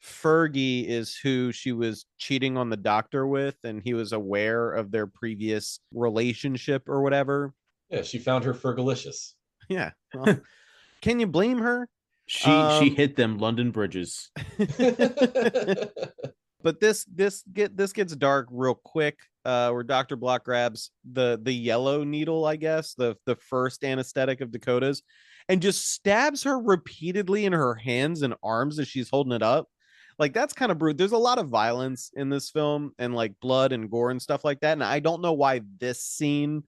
Fergie is who she was cheating on the doctor with, and he was aware of their previous relationship or whatever. Yeah, she found her Fergalicious. Yeah. Well, can you blame her? She hit them London bridges. But this gets dark real quick. Where Dr. Block grabs the yellow needle, I guess, the first anesthetic of Dakota's, and just stabs her repeatedly in her hands and arms as she's holding it up. Like, that's kind of brutal. There's a lot of violence in this film and like blood and gore and stuff like that. And I don't know why this scene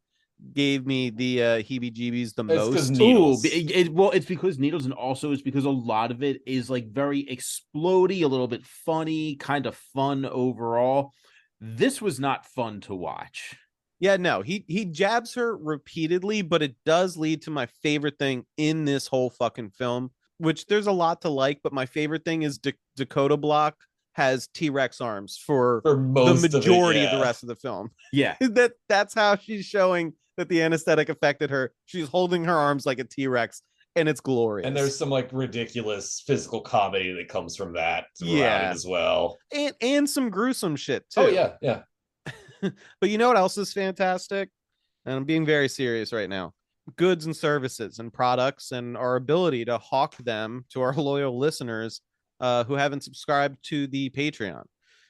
gave me the heebie-jeebies the most. Ooh, it's because needles, and also it's because a lot of it is like very explodey, a little bit funny, kind of fun overall. This was not fun to watch. Yeah, no, he jabs her repeatedly, but it does lead to my favorite thing in this whole fucking film, which there's a lot to like, but my favorite thing is Dakota Block has T-Rex arms for the majority of the rest of the film. Yeah. That's how she's showing that the anesthetic affected her. She's holding her arms like a T-Rex, and it's glorious. And there's some like ridiculous physical comedy that comes from that as well. And some gruesome shit too. Oh yeah. But you know what else is fantastic? And I'm being very serious right now. Goods and services and products, and our ability to hawk them to our loyal listeners who haven't subscribed to the Patreon.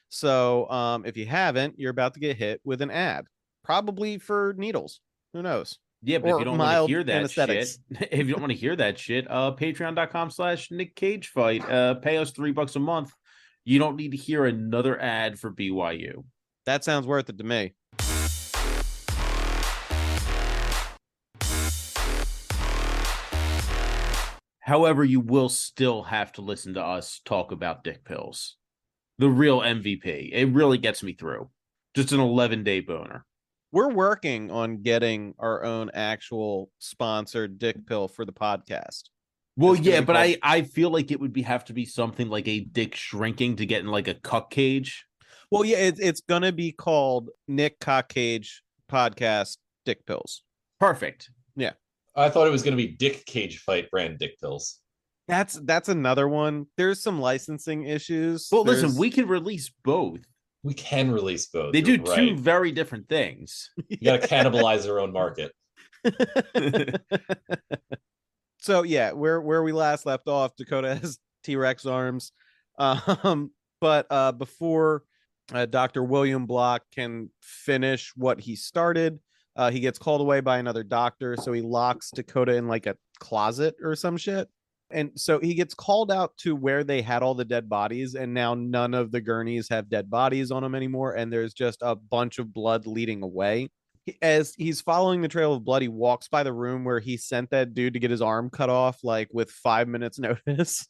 So if you haven't, you're about to get hit with an ad, probably for needles. Who knows? Yeah, but if you don't want to hear that shit, patreon.com/Nic Cage fight, pay us $3 a month. You don't need to hear another ad for BYU. That sounds worth it to me. However, you will still have to listen to us talk about dick pills. The real MVP. It really gets me through. Just an 11-day boner. We're working on getting our own actual sponsored dick pill for the podcast. Well, yeah, but I feel like it would have to be something like a dick shrinking to get in like a cuck cage. Well, yeah, it's gonna be called Nic Cage Podcast Dick Pills. Perfect. Yeah. I thought it was gonna be Dick Cage Fight brand dick pills. That's another one. There's some licensing issues. Well, listen, we can release both. We can release both. They do two very different things. You gotta cannibalize their own market. So yeah, where we last left off, Dakota has T-Rex arms. But before Dr. William Block can finish what he started, he gets called away by another doctor, so he locks Dakota in like a closet or some shit. And so he gets called out to where they had all the dead bodies, and now none of the gurneys have dead bodies on them anymore, and there's just a bunch of blood leading away. As he's following the trail of blood, he walks by the room where he sent that dude to get his arm cut off, like with 5 minutes notice.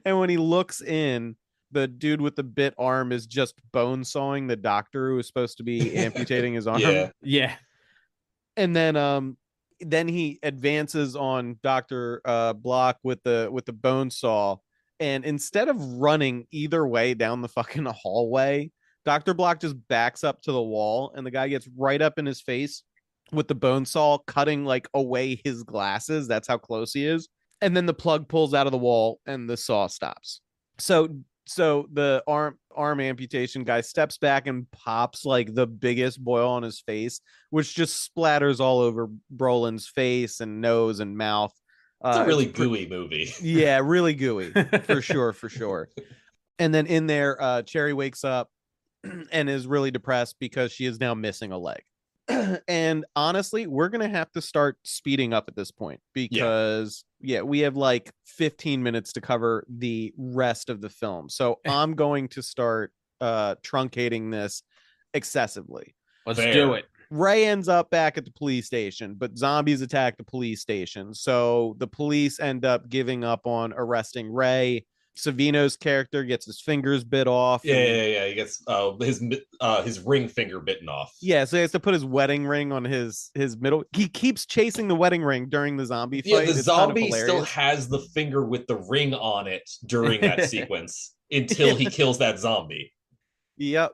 And when he looks in, the dude with the bit arm is just bone sawing the doctor who was supposed to be amputating his arm. Yeah. And then he advances on Dr. Block with the bone saw, and instead of running either way down the fucking hallway, Dr. Block just backs up to the wall, and the guy gets right up in his face with the bone saw, cutting like away his glasses. That's how close he is. And then the plug pulls out of the wall and the saw stops. So the arm amputation guy steps back and pops like the biggest boil on his face, which just splatters all over Brolin's face and nose and mouth. It's a really gooey movie. Yeah, really gooey for sure, for sure. And then in there, Cherry wakes up and is really depressed because she is now missing a leg. And honestly, we're gonna have to start speeding up at this point because we have like 15 minutes to cover the rest of the film. So I'm going to start truncating this excessively. Let's do it. Ray ends up back at the police station, but zombies attack the police station. So the police end up giving up on arresting Ray. Savino's character gets his fingers bit off. Yeah. He gets his ring finger bitten off. Yeah, so he has to put his wedding ring on his middle. He keeps chasing the wedding ring during the zombie fight. Yeah, the zombie still has the finger with the ring on it during that sequence until he kills that zombie. Yep.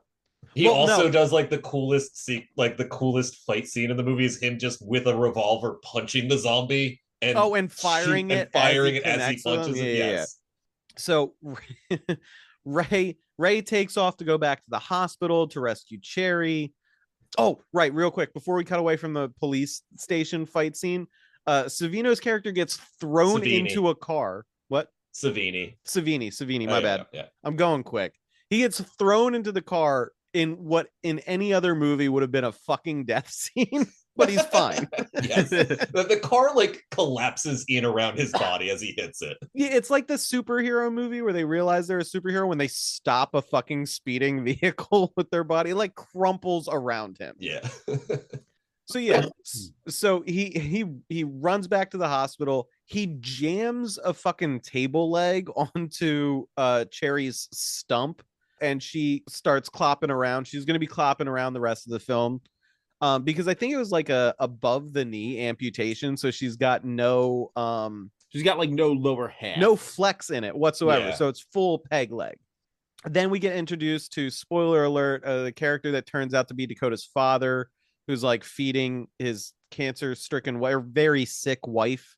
He also does like the coolest fight scene in the movie is him just with a revolver punching the zombie and firing it as he punches it. Yes. So Ray takes off to go back to the hospital to rescue Cherry. Oh, right, real quick before we cut away from the police station fight scene, Savino's character gets thrown into a car. What? Savini, my bad. Yeah. I'm going quick. He gets thrown into the car in what in any other movie would have been a fucking death scene. But he's fine. Yes. The car like collapses in around his body as he hits it. Yeah, it's like the superhero movie where they realize they're a superhero when they stop a fucking speeding vehicle with their body. It like crumples around him. Yeah. So he runs back to the hospital. He jams a fucking table leg onto Cherry's stump, and she starts clopping around. She's going to be clopping around the rest of the film. Because I think it was like a above the knee amputation, so she's got no lower half, no flex in it whatsoever. Yeah. So it's full peg leg. Then we get introduced to, spoiler alert, the character that turns out to be Dakota's father, who's like feeding his cancer-stricken wife, very sick wife.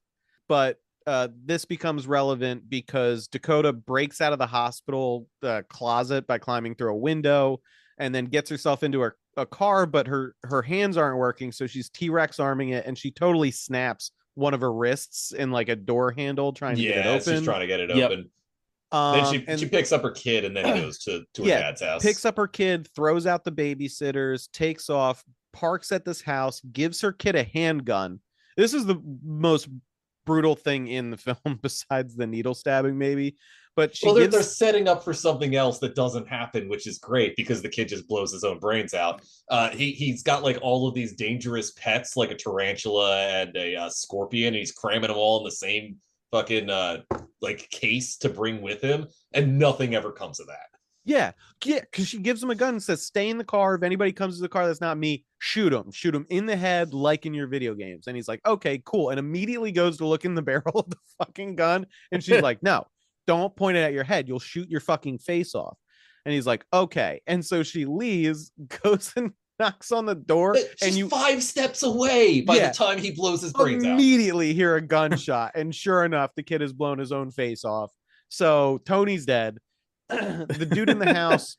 But this becomes relevant because Dakota breaks out of the hospital closet by climbing through a window, and then gets herself into a car, but her hands aren't working, so she's T-Rex arming it, and she totally snaps one of her wrists in like a door handle trying to get it open. She's trying to get it open. Then she picks up her kid and then goes to her dad's house. Picks up her kid, throws out the babysitters, takes off, parks at this house, gives her kid a handgun. This is the most brutal thing in the film besides the needle stabbing, maybe. But they're setting up for something else that doesn't happen, which is great because the kid just blows his own brains out. He's got like all of these dangerous pets, like a tarantula and a scorpion. And he's cramming them all in the same fucking like case to bring with him, and nothing ever comes of that. Yeah, because she gives him a gun and says, "Stay in the car. If anybody comes to the car that's not me, shoot him in the head, like in your video games." And he's like, "Okay, cool," and immediately goes to look in the barrel of the fucking gun, and she's like, "No. Don't point it at your head. You'll shoot your fucking face off." And he's like, "Okay." And so she leaves, goes and knocks on the door, and you 5 steps away by the time he blows his brains out. Immediately hear a gunshot, and sure enough, the kid has blown his own face off. So Tony's dead. The dude in the house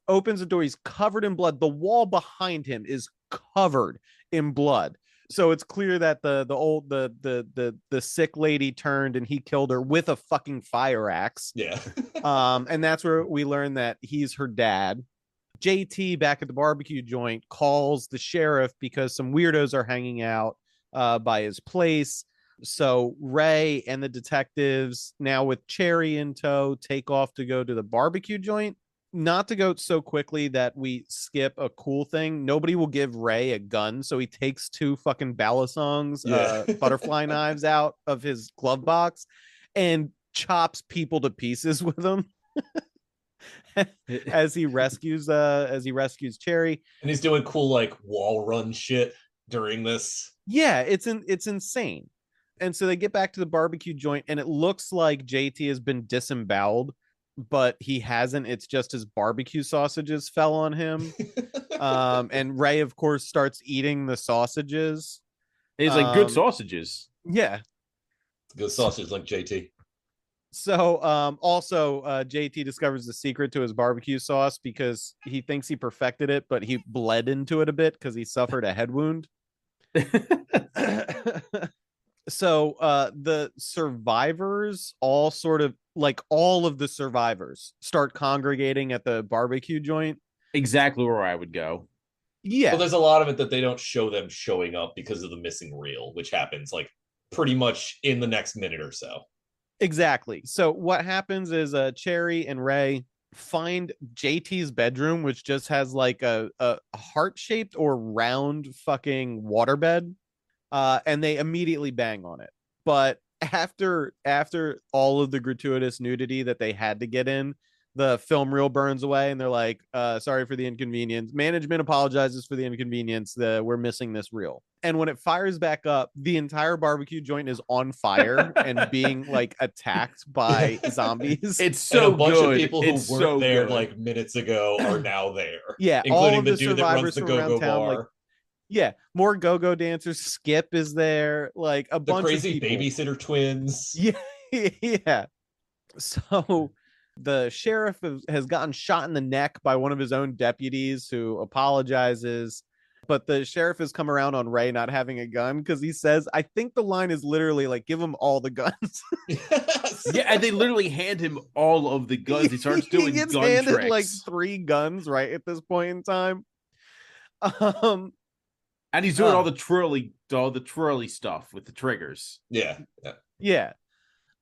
opens the door. He's covered in blood. The wall behind him is covered in blood. So it's clear that the sick lady turned and he killed her with a fucking fire axe. Yeah. And that's where we learn that he's her dad. JT back at the barbecue joint calls the sheriff because some weirdos are hanging out by his place. So Ray and the detectives, now with Cherry in tow, take off to go to the barbecue joint. Not to go so quickly that we skip a cool thing. Nobody will give Ray a gun, so he takes 2 fucking Balisongs butterfly knives out of his glove box and chops people to pieces with them as he rescues Cherry. And he's doing cool like wall run shit during this. Yeah, it's insane. And so they get back to the barbecue joint, and it looks like JT has been disemboweled, but he hasn't. It's just his barbecue sausages fell on him. And Ray, of course, starts eating the sausages. He's like, good sausages. Yeah. Good sausages like JT. So also JT discovers the secret to his barbecue sauce because he thinks he perfected it, but he bled into it a bit because he suffered a head wound. So the survivors all sort of like all of the survivors start congregating at the barbecue joint. Exactly where I would go. Yeah. Well, there's a lot of it that they don't show them showing up because of the missing reel, which happens like pretty much in the next minute or so. Exactly. So what happens is Cherry and Ray find JT's bedroom, which just has like a heart-shaped or round fucking waterbed. And they immediately bang on it. But after all of the gratuitous nudity that they had to get in, the film reel burns away and they're like, sorry for the inconvenience. Management apologizes for the inconvenience. We're missing this reel. And when it fires back up, the entire barbecue joint is on fire and being like attacked by zombies. It's so and a bunch good. of people who it's weren't so there good. like minutes ago are now there. Yeah, all including of the the dude that runs survivors the from around go-go town, bar. like yeah, more go-go dancers. Skip is there, like a The bunch of crazy people. babysitter twins. Yeah, yeah. So the sheriff has gotten shot in the neck by one of his own deputies who apologizes. But the sheriff has come around on Ray not having a gun because he says, I think the line is literally like, give him all the guns. Yes. Yeah, and they literally hand him all of the guns. He starts doing he gets gun handed tricks. like 3 guns right at this point in time. And he's doing all the twirly stuff with the triggers. Yeah. Yeah.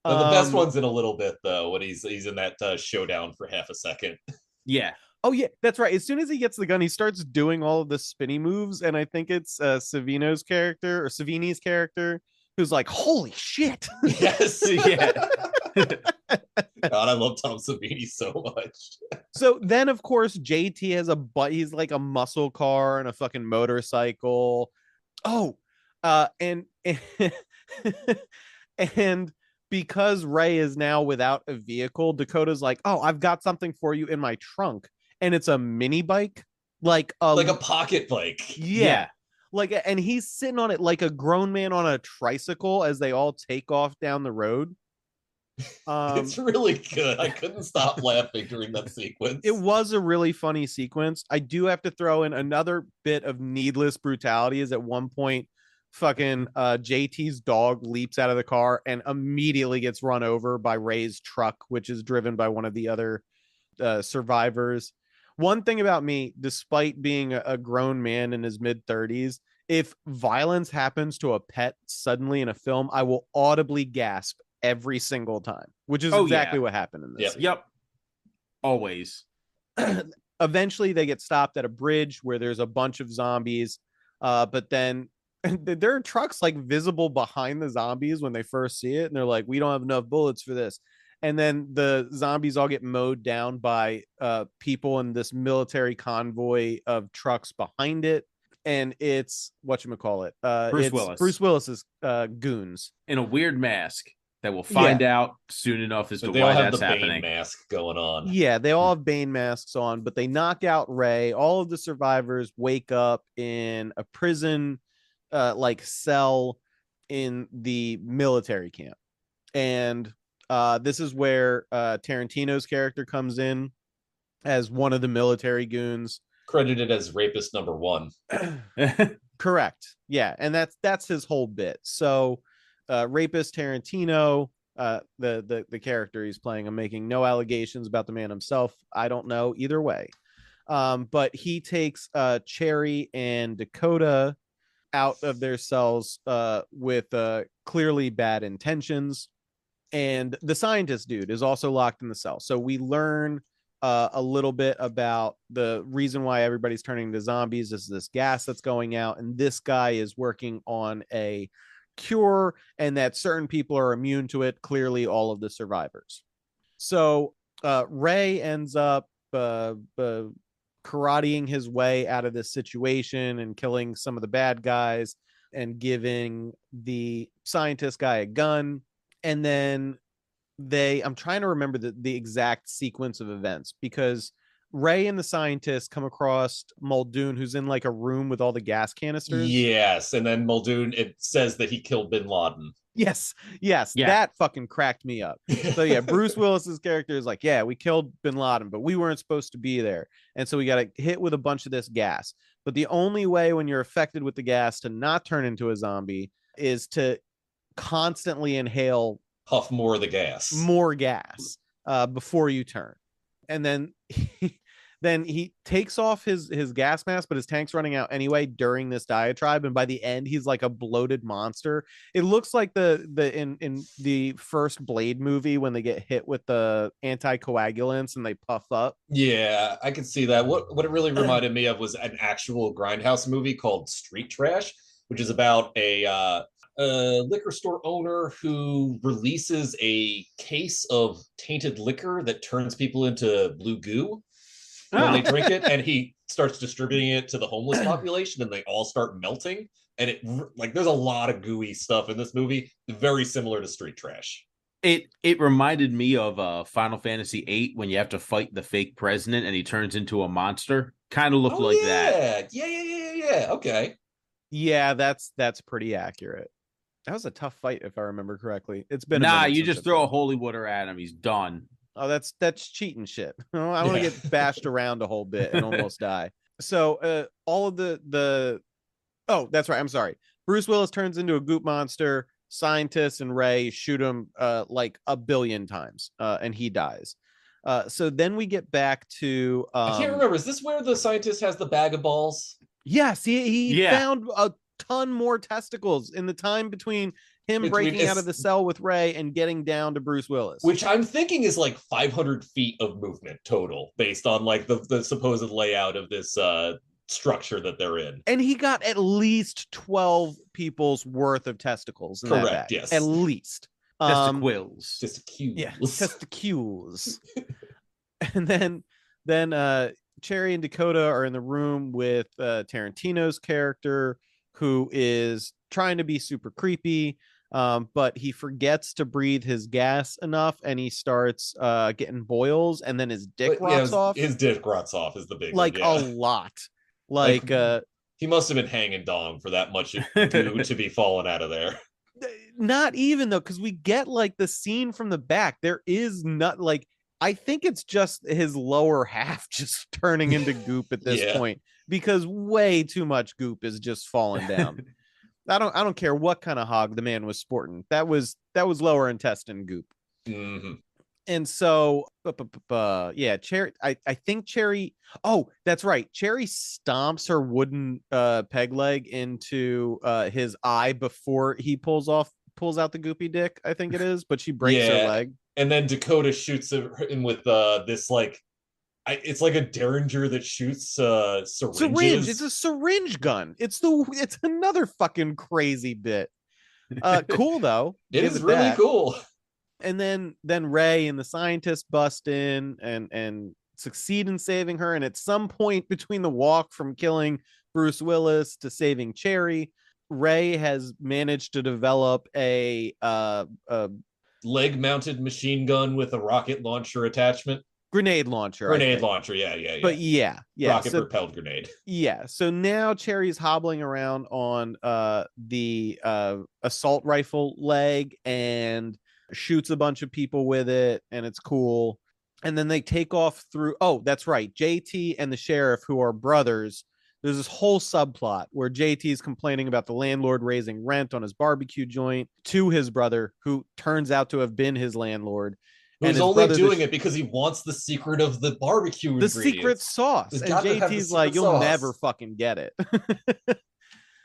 The best one's in a little bit though, when he's in that showdown for half a second. Yeah. Oh yeah, that's right. As soon as he gets the gun, he starts doing all of the spinny moves, and I think it's Savino's character or Savini's character who's like, "Holy shit!" Yes. Yeah. God, I love Tom Savini so much. So then, of course, JT has he's like a muscle car and a fucking motorcycle. Oh, and and because Ray is now without a vehicle, Dakota's like, "Oh, I've got something for you in my trunk." And it's a mini bike, like a pocket bike. Yeah. Like, and he's sitting on it like a grown man on a tricycle as they all take off down the road. It's really good. I couldn't stop laughing during that sequence. It was a really funny sequence. I do have to throw in another bit of needless brutality. Is at one point, fucking JT's dog leaps out of the car and immediately gets run over by Ray's truck, which is driven by one of the other survivors. One thing about me, despite being a grown man in his mid-30s, if violence happens to a pet suddenly in a film, I will audibly gasp every single time, which is exactly what happened in this. Yep. Always. Eventually, they get stopped at a bridge where there's a bunch of zombies, but then there are trucks like visible behind the zombies when they first see it, and they're like, "We don't have enough bullets for this." And then the zombies all get mowed down by people in this military convoy of trucks behind it. And it's whatchamacallit. Bruce Willis. Bruce Willis's goons. In a weird mask that we'll find out soon enough as to why that's happening. Bane mask going on. Yeah, they all have Bane masks on, but they knock out Ray. All of the survivors wake up in a prison like cell in the military camp. And this is where Tarantino's character comes in as one of the military goons, credited as rapist number 1. Correct. Yeah, and that's his whole bit. So rapist Tarantino, the character he's playing, I'm making no allegations about the man himself. I don't know either way. But he takes Cherry and Dakota out of their cells with clearly bad intentions. And the scientist dude is also locked in the cell. So we learn a little bit about the reason why everybody's turning to zombies is this gas that's going out. And this guy is working on a cure and that certain people are immune to it. Clearly, all of the survivors. So Ray ends up karateing his way out of this situation and killing some of the bad guys and giving the scientist guy a gun. And then I'm trying to remember the exact sequence of events because Ray and the scientists come across Muldoon, who's in like a room with all the gas canisters. Yes, and then Muldoon, it says that he killed Bin Laden. Yes, yeah. That fucking cracked me up. So yeah, Bruce Willis's character is like, yeah, we killed Bin Laden, but we weren't supposed to be there, and so we got hit with a bunch of this gas. But the only way when you're affected with the gas to not turn into a zombie is to constantly inhale, puff more of the gas, before you turn. And then he takes off his gas mask, but his tank's running out anyway during this diatribe, and by the end he's like a bloated monster. It looks like in the first Blade movie when they get hit with the anticoagulants and they puff up. Yeah, I could see that. What it really reminded me of was an actual Grindhouse movie called Street Trash, which is about a liquor store owner who releases a case of tainted liquor that turns people into blue goo when they drink it, and he starts distributing it to the homeless population, and they all start melting. And it like there's a lot of gooey stuff in this movie, very similar to Street Trash. It reminded me of Final Fantasy VIII when you have to fight the fake president and he turns into a monster. Kind of looked like that. Yeah. Okay. Yeah, that's pretty accurate. That was a tough fight, if I remember correctly. It's been you just throw a holy water at him, he's done. Oh, that's cheating shit. I want to get bashed around a whole bit and almost die. So all of the oh, that's right. I'm sorry. Bruce Willis turns into a goop monster. Scientists and Ray shoot him like a billion times, and he dies. So then we get back to I can't remember. Is this where the scientist has the bag of balls? Yes, he found a ton more testicles in the time between him breaking out of the cell with Ray and getting down to Bruce Willis, which I'm thinking is like 500 feet of movement total based on like the supposed layout of this structure that they're in. And he got at least 12 people's worth of testicles in that bag. Yes, at least testicles. Yeah, testicles. And then Cherry and Dakota are in the room with Tarantino's character, who is trying to be super creepy, but he forgets to breathe his gas enough, and he starts getting boils, and then his dick rots off. His dick rots off is the big like one, a lot. Like he must have been hanging dong for that much goo to be falling out of there. Not even though, because we get like the scene from the back. There is not like, I think it's just his lower half just turning into goop at this point, because way too much goop is just falling down. I don't care what kind of hog the man was sporting. That was lower intestine goop. Mm-hmm. And so, Cherry. I think Cherry. Oh, that's right. Cherry stomps her wooden peg leg into his eye before he pulls out the goopy dick. I think it is, but she breaks her leg. And then Dakota shoots him with this like, it's like a derringer that shoots syringes. Syringe. It's a syringe gun. It's another fucking crazy bit. Cool though. It is really cool. And then Ray and the scientist bust in and succeed in saving her. And at some point between the walk from killing Bruce Willis to saving Cherry, Ray has managed to develop a leg-mounted machine gun with a rocket launcher attachment. Grenade launcher. Yeah. But yeah. Rocket propelled grenade. Yeah. So now Cherry's hobbling around on the assault rifle leg and shoots a bunch of people with it, and it's cool. And then they take off through, oh, that's right, JT and the sheriff, who are brothers. There's this whole subplot where JT is complaining about the landlord raising rent on his barbecue joint to his brother, who turns out to have been his landlord. Who's only doing it because he wants the secret of the barbecue the secret sauce. And JT's like, you'll never fucking get it.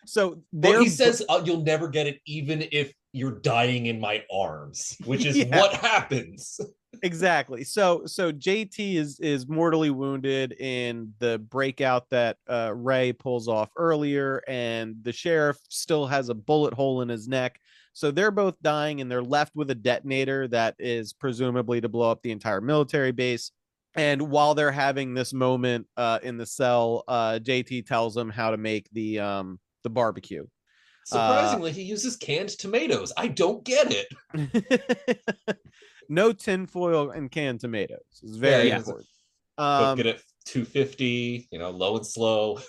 So he says, you'll never get it even if you're dying in my arms, which is what happens. Exactly. So JT is mortally wounded in the breakout that Ray pulls off earlier, and the sheriff still has a bullet hole in his neck. So they're both dying, and they're left with a detonator that is presumably to blow up the entire military base. And while they're having this moment in the cell, JT tells them how to make the barbecue. Surprisingly, he uses canned tomatoes. I don't get it. No tinfoil and canned tomatoes. It's very important. Cook it at 250, low and slow.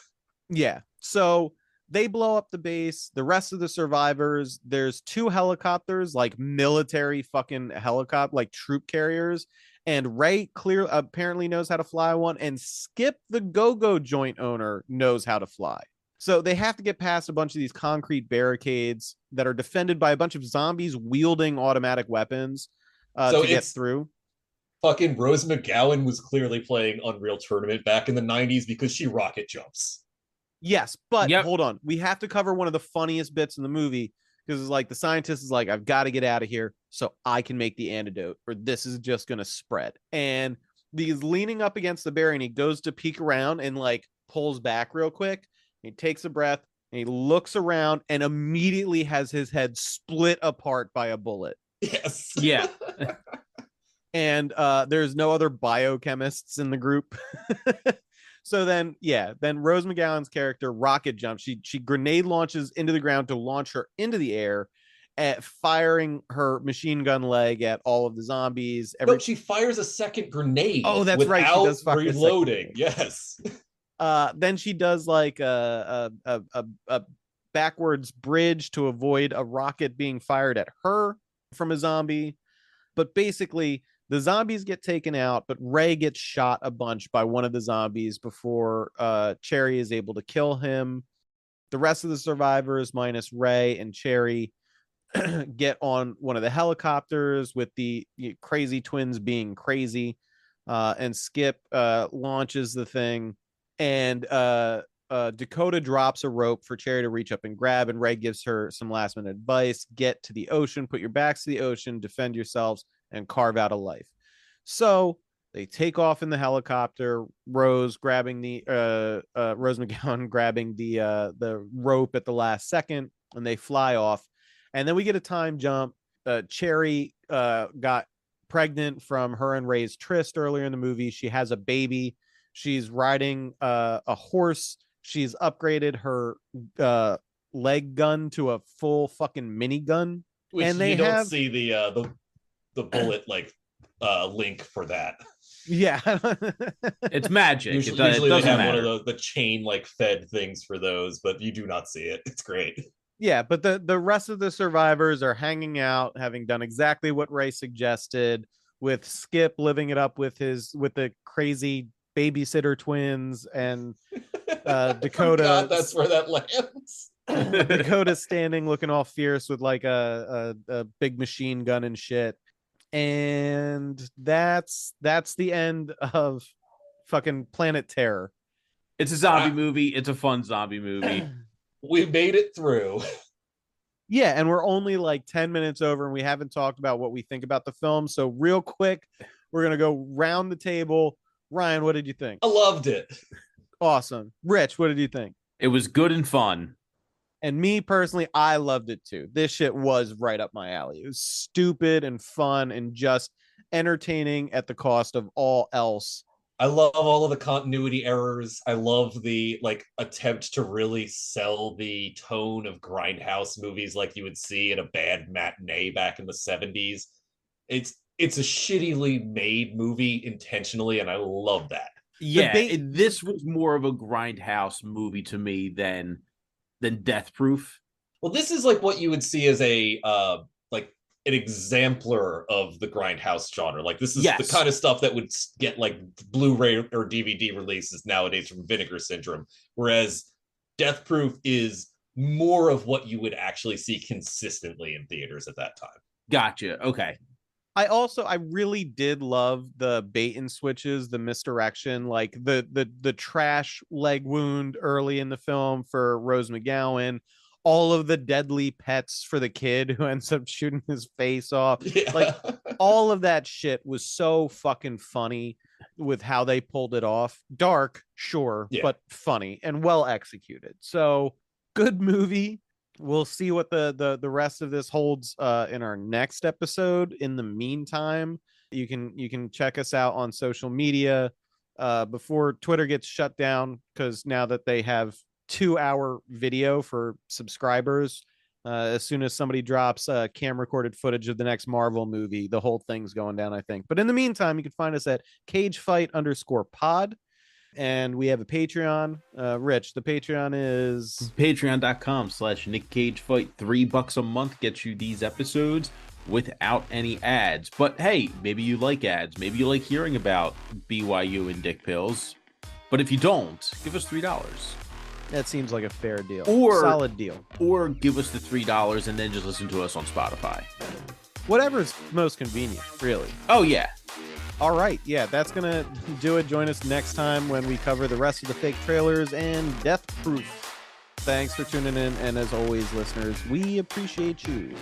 Yeah. So they blow up the base. The rest of the survivors, there's 2 helicopters, like military fucking helicopter, like troop carriers. And Ray apparently knows how to fly one, and Skip, the go-go joint owner, knows how to fly. So they have to get past a bunch of these concrete barricades that are defended by a bunch of zombies wielding automatic weapons to get through. Fucking Rose McGowan was clearly playing Unreal Tournament back in the 90s because she rocket jumps. Yes, but hold on. We have to cover one of the funniest bits in the movie, because it's like the scientist is like, I've got to get out of here so I can make the antidote, or this is just going to spread. And he's leaning up against the barrier, and he goes to peek around and like pulls back real quick. He takes a breath and he looks around and immediately has his head split apart by a bullet. Yes. Yeah. And there's no other biochemists in the group. So then Rose McGowan's character rocket jumps. She grenade launches into the ground to launch her into the air, at firing her machine gun leg at all of the zombies. No, she fires a second grenade. Oh, that's right. She does fire reloading. Yes. Then she does like a backwards bridge to avoid a rocket being fired at her from a zombie. But basically, the zombies get taken out, but Ray gets shot a bunch by one of the zombies before Cherry is able to kill him. The rest of the survivors, minus Ray and Cherry, get on one of the helicopters, with the crazy twins being crazy. And Skip launches the thing. And Dakota drops a rope for Cherry to reach up and grab, and Ray gives her some last minute advice. Get to the ocean, put your backs to the ocean, defend yourselves, and carve out a life. So they take off in the helicopter, Rose McGowan grabbing the rope at the last second, and they fly off. And then we get a time jump. Cherry got pregnant from her and Ray's tryst earlier in the movie. She has a baby. She's riding a horse. She's upgraded her leg gun to a full fucking minigun. Which and they don't see the bullet link for that. Yeah. It's magic. Usually they have one of the chain fed things for those, but you do not see it. It's great. Yeah, but the rest of the survivors are hanging out, having done exactly what Ray suggested, with Skip living it up with the crazy babysitter twins, and Dakota. God, that's where that lands. Dakota standing looking all fierce with like a big machine gun and shit. And that's the end of fucking Planet Terror. It's a zombie movie. It's a fun zombie movie. We made it through. Yeah, and we're only like 10 minutes over, and we haven't talked about what we think about the film. So real quick, we're gonna go round the table. Ryan, what did you think? I loved it. Awesome. Rich, what did you think? It was good and fun. And me personally, I loved it too. This shit was right up my alley. It was stupid and fun and just entertaining at the cost of all else. I love all of the continuity errors. I love the attempt to really sell the tone of Grindhouse movies like you would see in a bad matinee back in the 70s. It's a shittily made movie intentionally, and I love that. Yeah, this was more of a Grindhouse movie to me than Death Proof. Well, this is like what you would see as a an exemplar of the Grindhouse genre. Like, this is the kind of stuff that would get Blu-ray or DVD releases nowadays from Vinegar Syndrome, whereas Death Proof is more of what you would actually see consistently in theaters at that time. Gotcha. Okay. I really did love the bait and switches, the misdirection, like the trash leg wound early in the film for Rose McGowan, all of the deadly pets for the kid who ends up shooting his face off. Yeah. Like, all of that shit was so fucking funny with how they pulled it off. Dark, sure, but funny and well executed. So good movie. We'll see what the rest of this holds in our next episode. In the meantime, you can check us out on social media before Twitter gets shut down, because now that they have 2-hour video for subscribers, as soon as somebody drops cam recorded footage of the next Marvel movie, the whole thing's going down, I think. But in the meantime, you can find us at cagefight_pod. And we have a Patreon. Rich, the Patreon is Patreon.com/Nic Cage Fight. $3 a month gets you these episodes without any ads. But hey, maybe you like ads. Maybe you like hearing about BYU and dick pills. But if you don't, give us $3. That seems like a fair deal. Or solid deal. Or give us the $3 and then just listen to us on Spotify. Whatever's most convenient, really. Oh, yeah. All right. Yeah, that's going to do it. Join us next time when we cover the rest of the fake trailers and Death Proof. Thanks for tuning in. And as always, listeners, we appreciate you.